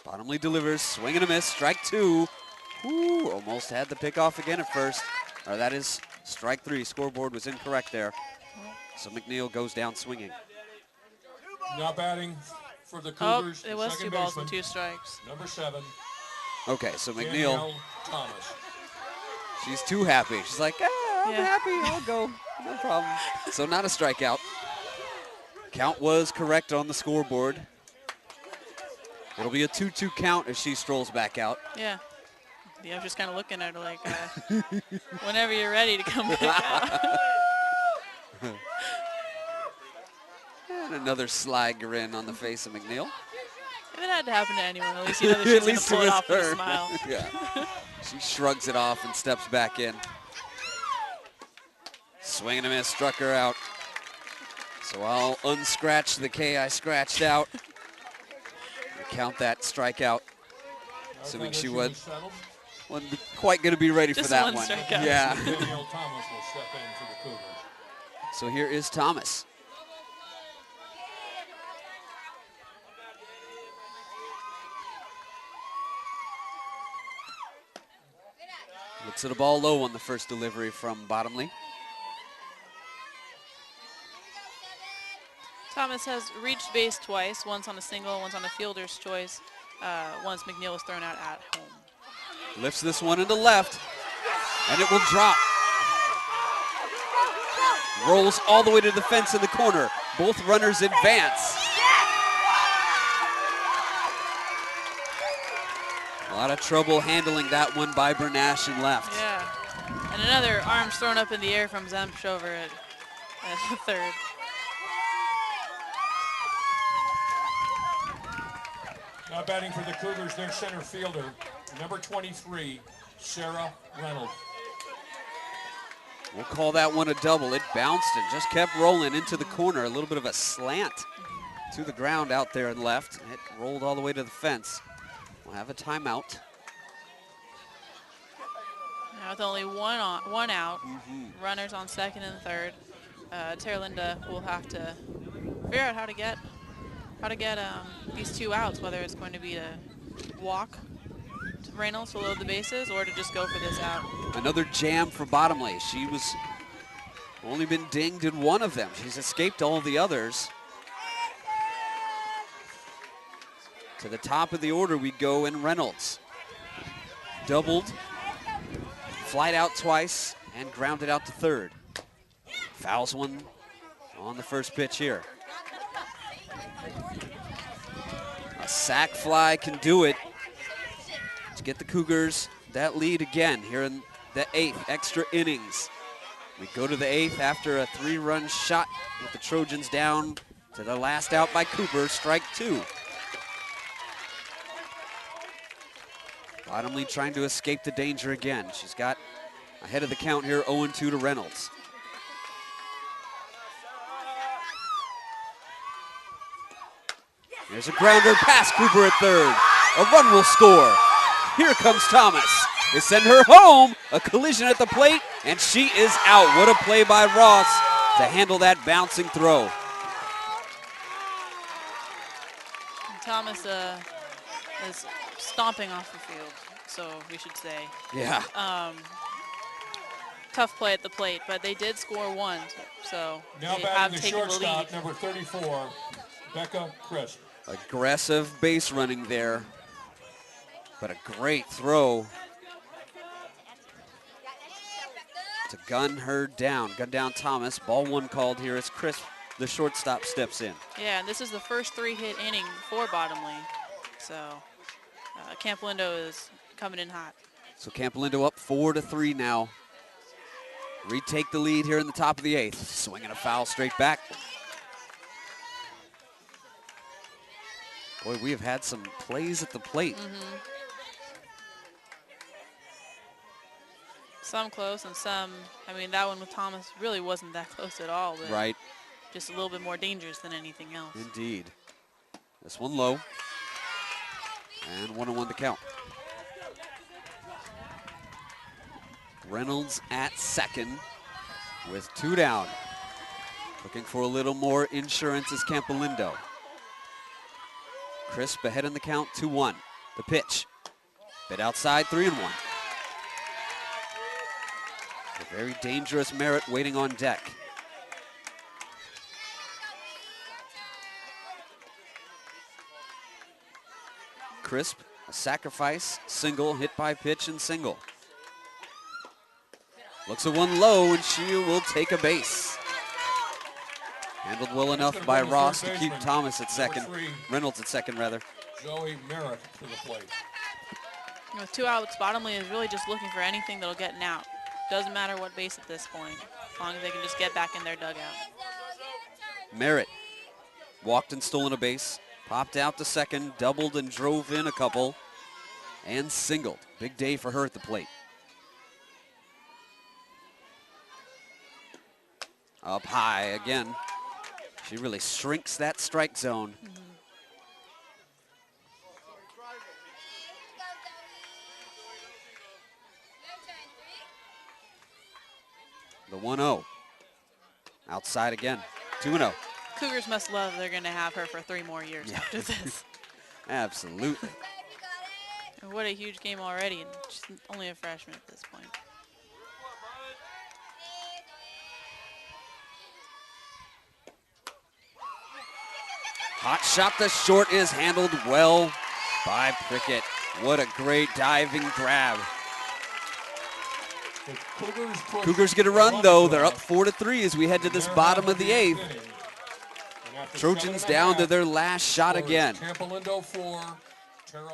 Bottomley delivers, swing and a miss, strike 2. Ooh, almost had the pick off again at first. Or that is strike 3. Scoreboard was incorrect there. So McNeil goes down swinging. Now batting for the Cougars. Oh, it was 2 balls and 2 strikes. Number 7. Okay, so McNeil. Danielle Thomas. She's too happy. She's like, I'm happy, I'll go, no problem. So not a strikeout. Count was correct on the scoreboard. It'll be a 2-2 count as she strolls back out. Yeah. Yeah, I'm just kind of looking at her like, whenever you're ready to come back out. And another slide grin on the face of McNeil. If it had to happen to anyone, at least you know that she's going to pull it off with a smile. Yeah. She shrugs it off and steps back in. Swing and a miss, struck her out. So I'll unscratch the K I scratched out. Count that strikeout. Assuming she wasn't quite going to be ready just for that one. Strikeout. Yeah. Danielle Thomas will step in for the Cougars. So here is Thomas. Looks at a ball low on the first delivery from Bottomley. Thomas has reached base twice, once on a single, once on a fielder's choice, once McNeil was thrown out at home. Lifts this one into left, and it will drop. Rolls all the way to the fence in the corner. Both runners advance. A lot of trouble handling that one by Bernash and left. Yeah. And another arms thrown up in the air from Zemsch over at the third. Now batting for the Cougars, their center fielder, number 23, Sarah Reynolds. We'll call that one a double. It bounced and just kept rolling into the corner. A little bit of a slant to the ground out there and left. It rolled all the way to the fence. We'll have a timeout. Now with only one out, runners on second and third. Terra will have to figure out how to get these 2 outs, whether it's going to be to walk to Reynolds to load the bases or to just go for this out. Another jam for Bottomley. She was only been dinged in one of them. She's escaped all the others. To the top of the order we go in Reynolds. Doubled, flied out twice, and grounded out to third. Fouls one on the first pitch here. A sac fly can do it to get the Cougars that lead again here in the 8th extra innings. We go to the 8th after a 3-run shot with the Trojans down to the last out by Cooper, strike 2. Bottomley trying to escape the danger again. She's got ahead of the count here, 0-2 to Reynolds. There's a grounder past Cooper at third. A run will score. Here comes Thomas. They send her home. A collision at the plate, and she is out. What a play by Ross to handle that bouncing throw. Thomas is stomping off the field, so we should say. Yeah. Tough play at the plate, but they did score 1, so now they batting have the taken the shortstop, lead. number 34, Becca Crisp. Aggressive base running there, but a great throw to gun down Thomas. Ball 1 called here as Chris, the shortstop, steps in. Yeah, and this is the first 3-hit inning for Bottomley, so Campolindo is coming in hot. So Campolindo up 4-3 now. Retake the lead here in the top of the 8th. Swinging a foul straight back. Boy, we have had some plays at the plate. Some close and some, I mean, that one with Thomas really wasn't that close at all. But Right. Just a little bit more dangerous than anything else. Indeed. This one low. And 1-1 to count. Reynolds at second with 2 down. Looking for a little more insurance is Campolindo. Crisp ahead in the count, 2-1. The pitch. Bit outside, 3-1. A very dangerous Merritt waiting on deck. Crisp, a sacrifice, single, hit by pitch and single. Looks at one low, and she will take a base. Handled well enough by Ross to keep Thomas at second. Reynolds at second, rather. Zoe Merritt to the plate. With 2 outs, Bottomley is really just looking for anything that'll get an out. Doesn't matter what base at this point, as long as they can just get back in their dugout. Merritt walked and stolen a base. Popped out to second, doubled and drove in a couple, and singled. Big day for her at the plate. Up high again. She really shrinks that strike zone. The 1-0. Outside again. 2-0. Cougars must love they're going to have her for 3 more years after this. Absolutely. And what a huge game already, and she's only a freshman at this point. Hot shot to short is handled well by Prickett. What a great diving grab. Cougars get a run, though. They're up 4-3 as we head to this bottom of the 8th. Trojans down to their last shot again. Campolindo 4, Terra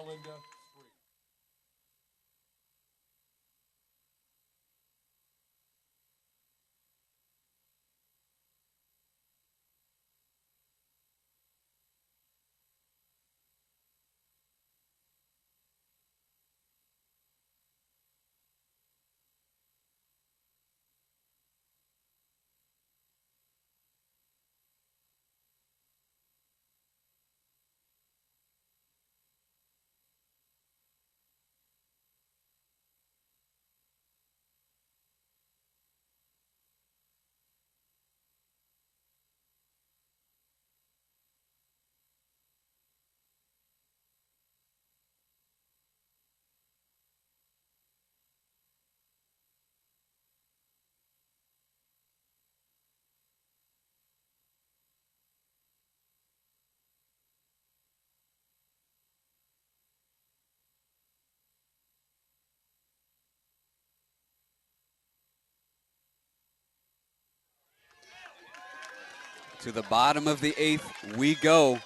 To the bottom of the 8th we go.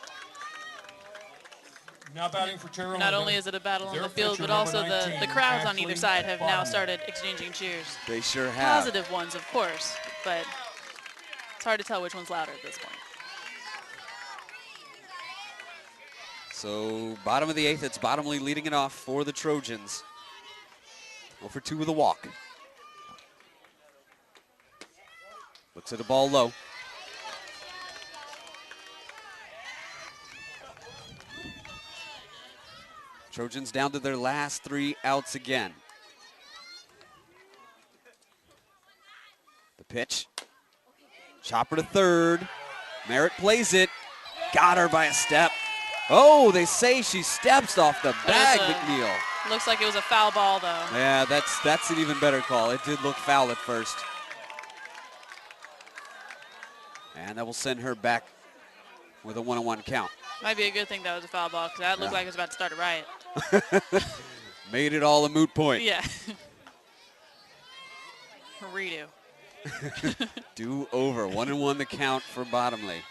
Now batting for Terra. Not only is it a battle on the field, but also the crowds on either side have now started exchanging cheers. They sure have. Positive ones, of course, but it's hard to tell which one's louder at this point. So bottom of the 8th, it's Bottomley leading it off for the Trojans. 0 for 2 with a walk. Looks at the ball low. Trojans down to their last 3 outs again. The pitch. Chopper to third. Merritt plays it. Got her by a step. Oh, they say she steps off the bag, McNeil. Looks like it was a foul ball, though. Yeah, that's an even better call. It did look foul at first. And that will send her back with a 1-1 count. Might be a good thing that was a foul ball, because that looked like it was about to start a riot. Made it all a moot point. Yeah. Redo. Do over. 1-1 the count for Bottomley.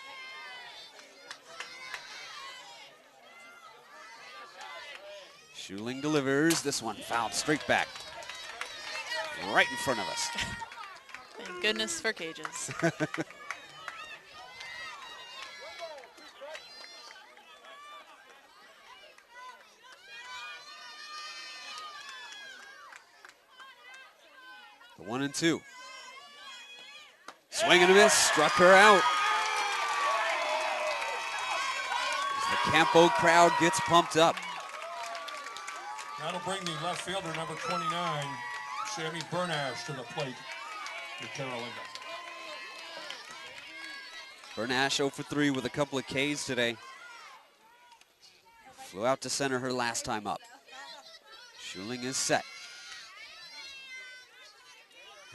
Schuling delivers. This one fouled straight back. Right in front of us. Thank goodness for cages. The 1-2. Swing and a miss, struck her out. As the Campo crowd gets pumped up. That'll bring the left fielder, number 29, Sammy Bernash, to the plate for Terra. Bernash 0 for 3 with a couple of Ks today. Flew out to center her last time up. Schuling is set.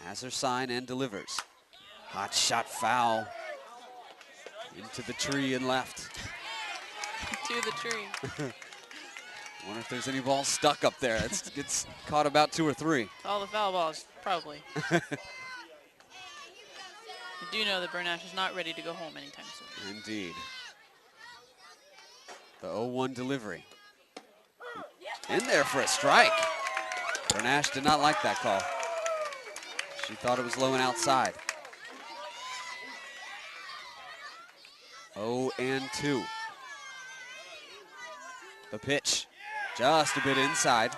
Has her sign and delivers. Hot shot foul. Into the tree and left. To the tree. Wonder if there's any balls stuck up there. It's caught about 2 or 3. All the foul balls, probably. You do know that Bernash is not ready to go home anytime soon. Indeed. The 0-1 delivery. In there for a strike. Bernash did not like that call. She thought it was low and outside. 0-2. The pitch. Just a bit inside.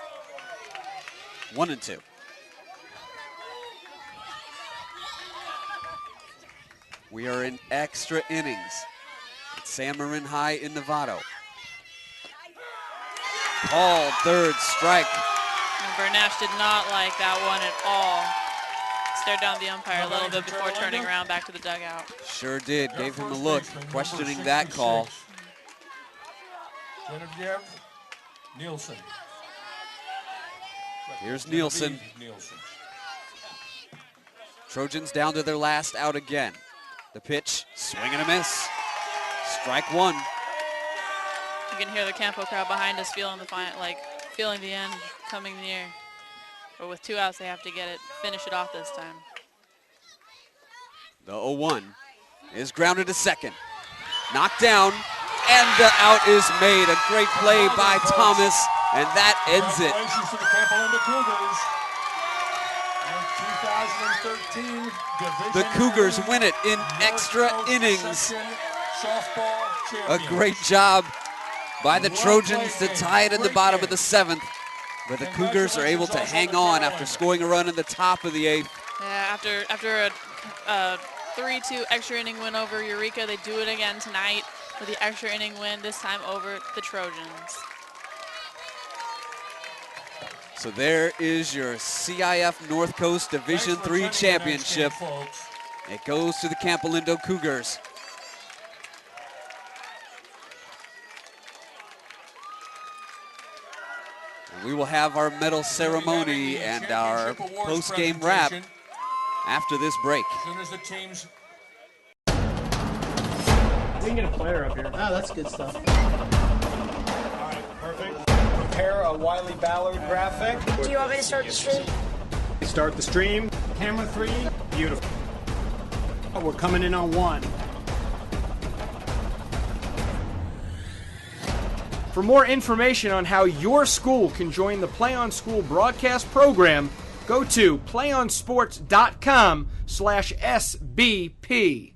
1-2. We are in extra innings. It's San Marin High in Novato. Called third strike. And Bernash did not like that one at all. Stared down the umpire a little bit before turning around back to the dugout. Sure did. Gave him a look, questioning that call. Genevieve Nielsen. Here's Nielsen. Trojans down to their last out again. The pitch, swing and a miss. Strike 1. You can hear the Campo crowd behind us feeling the end coming near. But with 2 outs, they have to finish it off this time. The 0-1 is grounded to second. Knocked down, and the out is made. A great play by Thomas, and that ends it. Congratulations to the Campolindo Cougars. 2013 The Cougars win it in extra innings. A great job by the Trojans to tie it in the bottom of the 7th. But the Cougars are able to hang on after scoring a run in the top of the 8th. Yeah, after a 3-2 extra inning win over Eureka, they do it again tonight with the extra inning win, this time over the Trojans. So there is your CIF North Coast Division III championship. It goes to the Campolindo Cougars. We will have our medal ceremony and our post-game wrap after this break. As soon as the teams... We can get a player up here. Oh, that's good stuff. All right, perfect. Prepare a Wiley Ballard graphic. Do you want me to start the stream? Start the stream. Camera 3. Beautiful. We're coming in on 1. For more information on how your school can join the Play On School broadcast program, go to playonsports.com/SBP.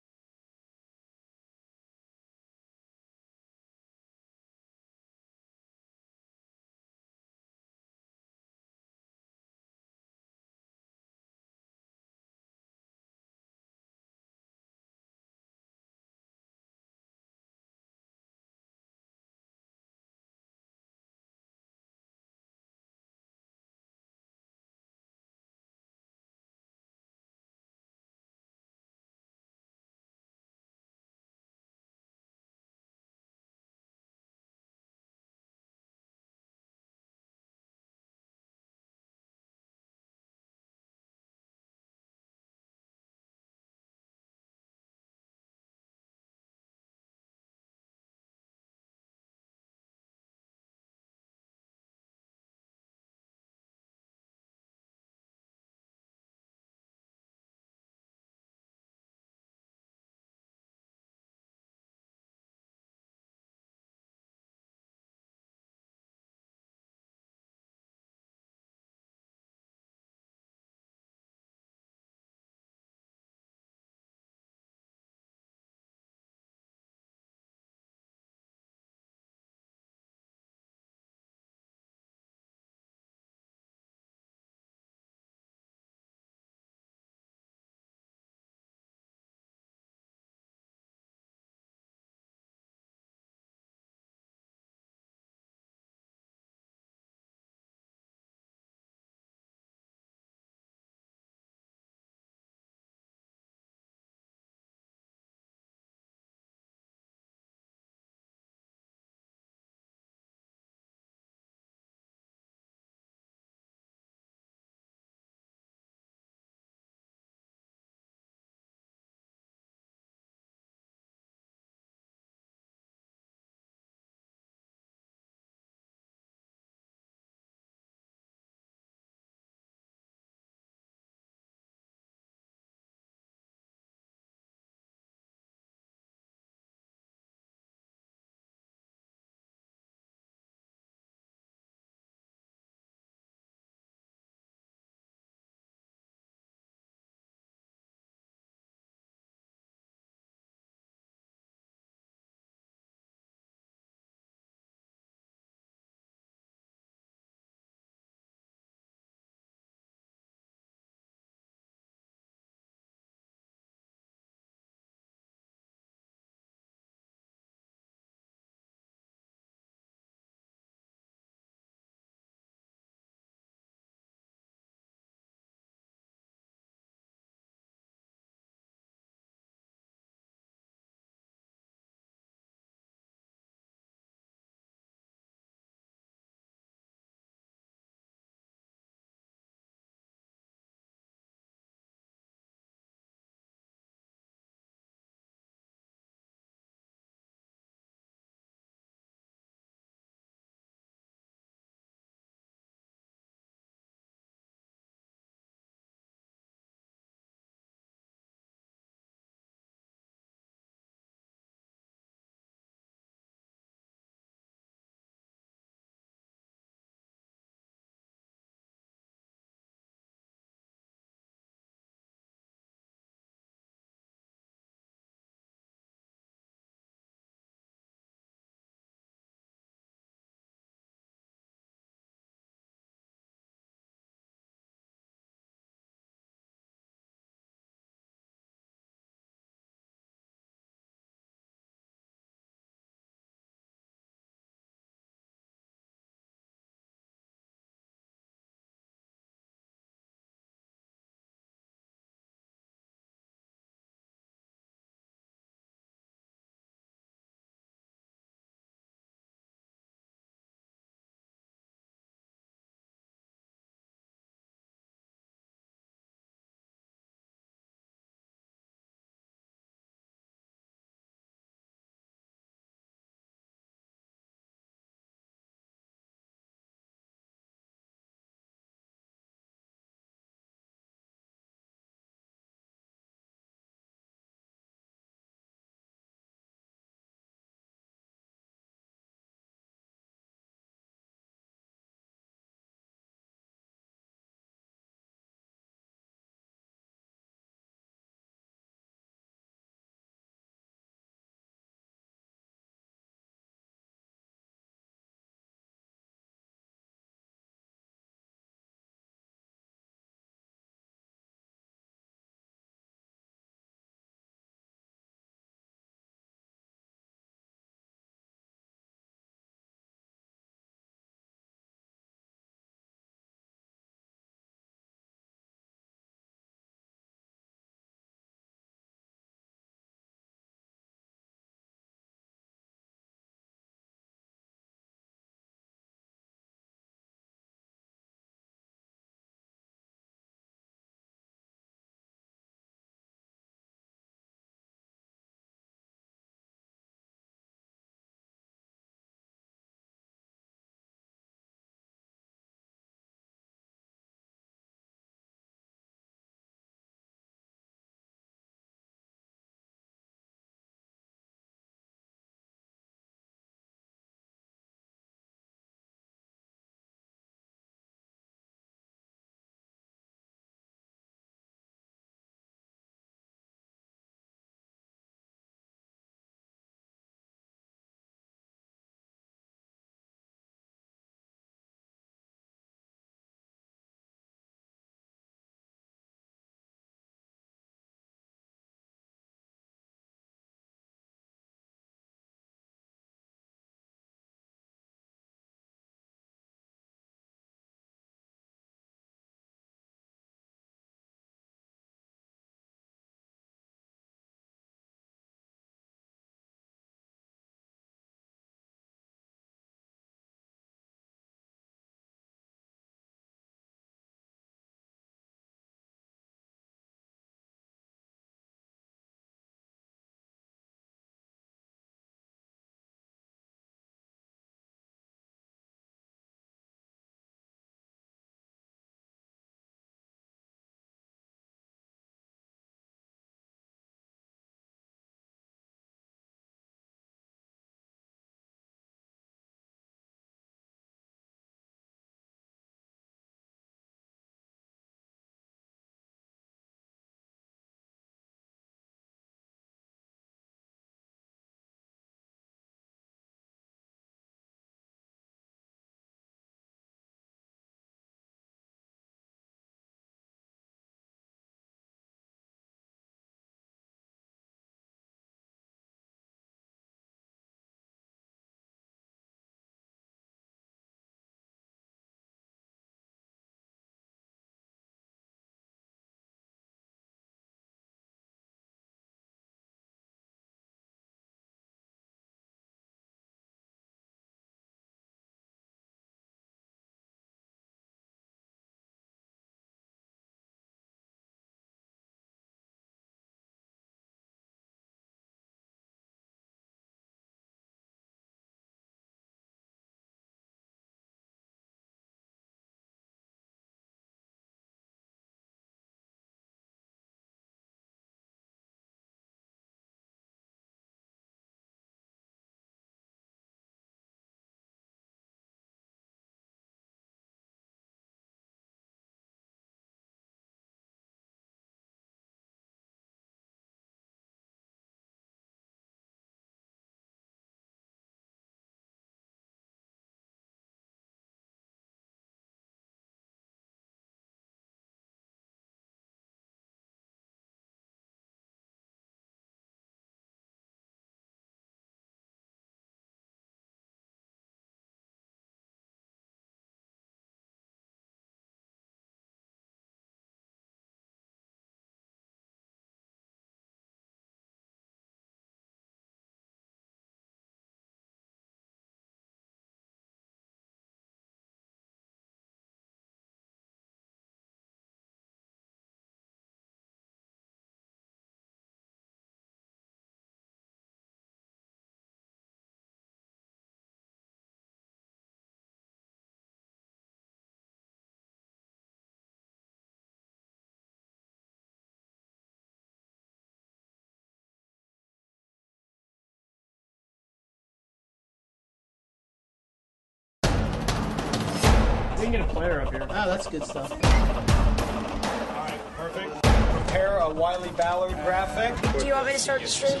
didn't get a player up here. Oh, that's good stuff. All right, perfect. Prepare a Wiley Ballard graphic. Do you want me to start the stream?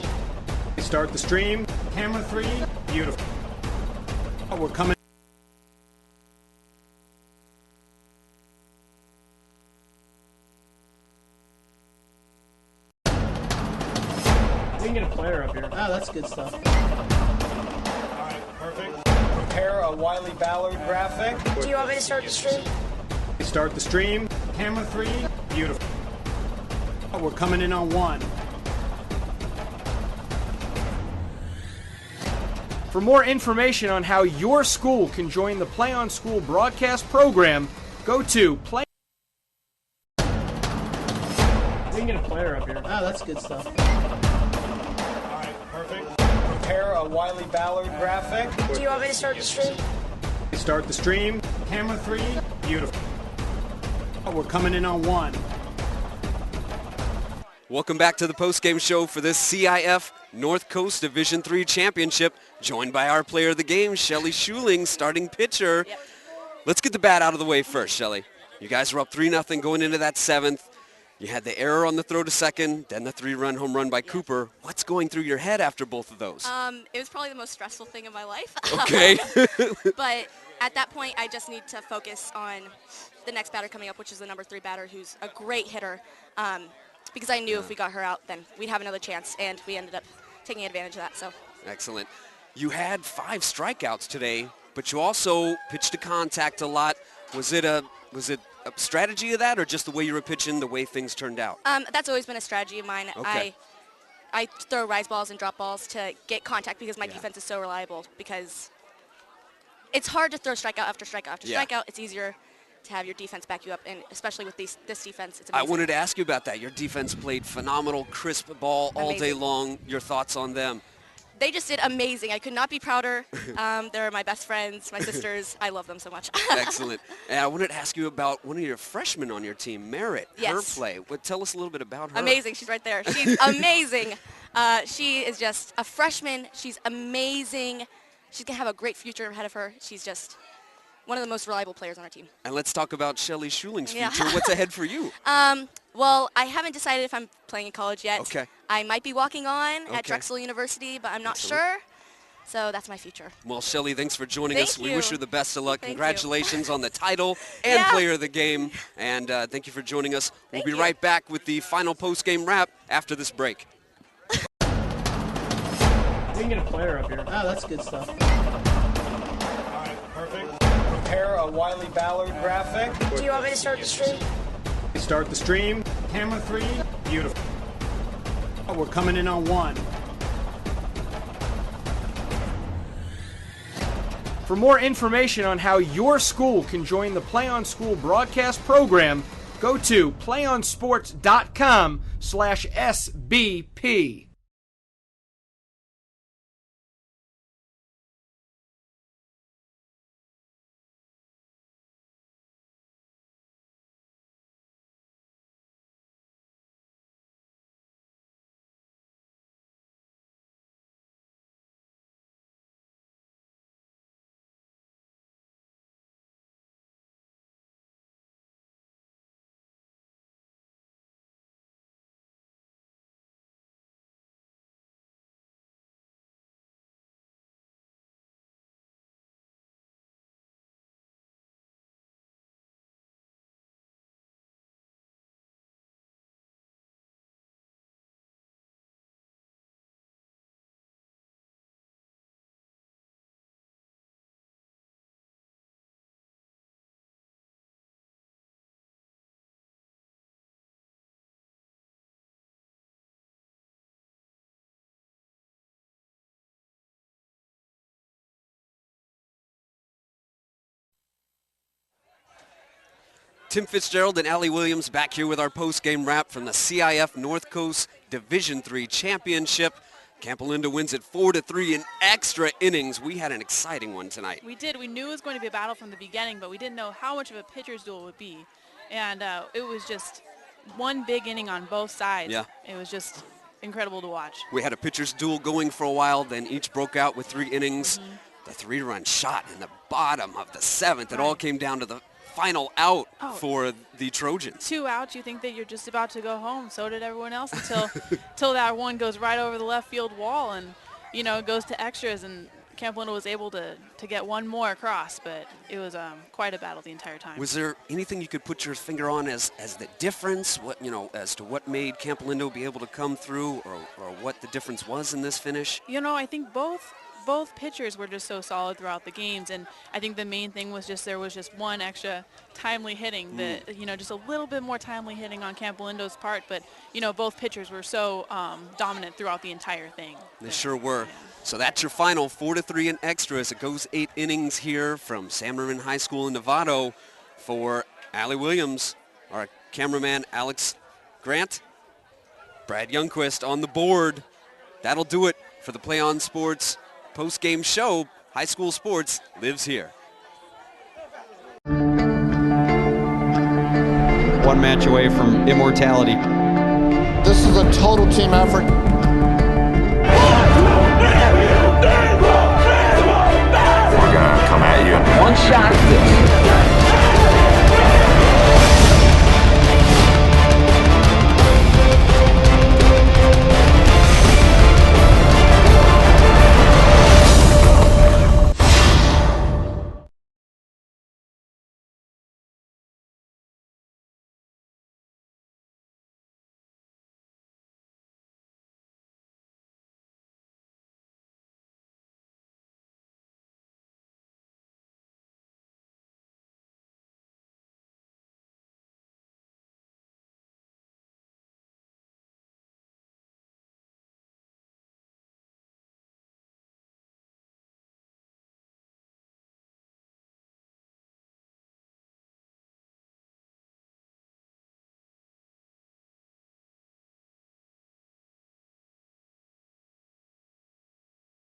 Start the stream. Camera 3. Beautiful. We're coming. Didn't get a player up here. Oh, that's good stuff. All right, perfect. Prepare a Wiley Ballard graphic. Do you want me to start the stream? Start the stream. Camera 3. Beautiful. We're coming in on 1. For more information on how your school can join the Play on School broadcast program, go to Play. Didn't get a player up here. Oh, that's good stuff. All right, perfect. Prepare a Wiley Ballard graphic. Do you want me to start the stream? Start the stream. Camera 3. Beautiful. We're coming in on 1. Welcome back to the postgame show for this CIF North Coast Division III Championship, joined by our player of the game, Shelly Schuling, starting pitcher. Yep. Let's get the bat out of the way first, Shelly. You guys were up 3-0 going into that 7th. You had the error on the throw to second, then the 3-run home run by Cooper. What's going through your head after both of those? It was probably the most stressful thing of my life. Okay. But at that point, I just need to focus on the next batter coming up, which is the number 3 batter, who's a great hitter. Because I knew if we got her out, then we'd have another chance, and we ended up taking advantage of that. So Excellent. You had 5 strikeouts today, but you also pitched to contact a lot. Was it a strategy of that, or just the way you were pitching, the way things turned out? that's always been a strategy of mine. Okay. I throw rise balls and drop balls to get contact because my defense is so reliable. Because it's hard to throw strikeout after strikeout after strikeout. It's easier to have your defense back you up, and especially with this defense, it's amazing. I wanted to ask you about that. Your defense played phenomenal, crisp ball all day long. Your thoughts on them? They just did amazing. I could not be prouder. They're my best friends, my sisters. I love them so much. Excellent. And I wanted to ask you about one of your freshmen on your team, Merritt. Yes. Her play. Tell us a little bit about her. Amazing. She's right there. She's amazing. She is just a freshman. She's amazing. She's going to have a great future ahead of her. She's just one of the most reliable players on our team. And let's talk about Shelly Schuling's Yeah. future. What's ahead for you? Well, I haven't decided if I'm playing in college yet. Okay. I might be walking on Okay. at Drexel University, but I'm not Excellent. sure. So that's my future. Well, Shelly, thanks for joining Thank us. We you. wish you the best of luck. Thank you. Congratulations on the title and Yeah. player of the game. And thank you for joining us. We'll Thank be you. right back with the final post-game wrap after this break. Didn't get a player up here. Oh, that's good stuff. All right, perfect. Prepare a Wiley Ballard graphic. Do you want me to start the stream? Start the stream. Camera 3. Beautiful. We're coming in on 1. For more information on how your school can join the Play on School broadcast program, go to playonsports.com/SBP. Tim Fitzgerald and Allie Williams back here with our post-game wrap from the CIF North Coast Division III Championship. Campolindo wins it 4-3 in extra innings. We had an exciting one tonight. We did. We knew it was going to be a battle from the beginning, but we didn't know how much of a pitcher's duel it would be. And it was just one big inning on both sides. Yeah. It was just incredible to watch. We had a pitcher's duel going for a while, then each broke out with 3 innings. The 3-run shot in the bottom of the 7th. It all came down to the final out Oh. for the Trojans. 2 outs, you think that you're just about to go home. So did everyone else until that one goes right over the left field wall and, you know, it goes to extras, and Campolindo was able to get one more across, but it was quite a battle the entire time. Was there anything you could put your finger on as the difference, as to what made Campolindo be able to come through, or what the difference was in this finish? You know, I think both pitchers were just so solid throughout the games, and I think the main thing was just there was just one extra timely hitting, that, you know, just a little bit more timely hitting on Campolindo's part, but, you know, both pitchers were so dominant throughout the entire thing. They sure were. Yeah. So that's your final, 4-3 in extras. It goes 8 innings here from San Marin High School in Novato for Allie Williams, our cameraman Alex Grant, Brad Youngquist on the board. That'll do it for the Play On Sports post-game show. High school sports lives here. One match away from immortality. This is a total team effort.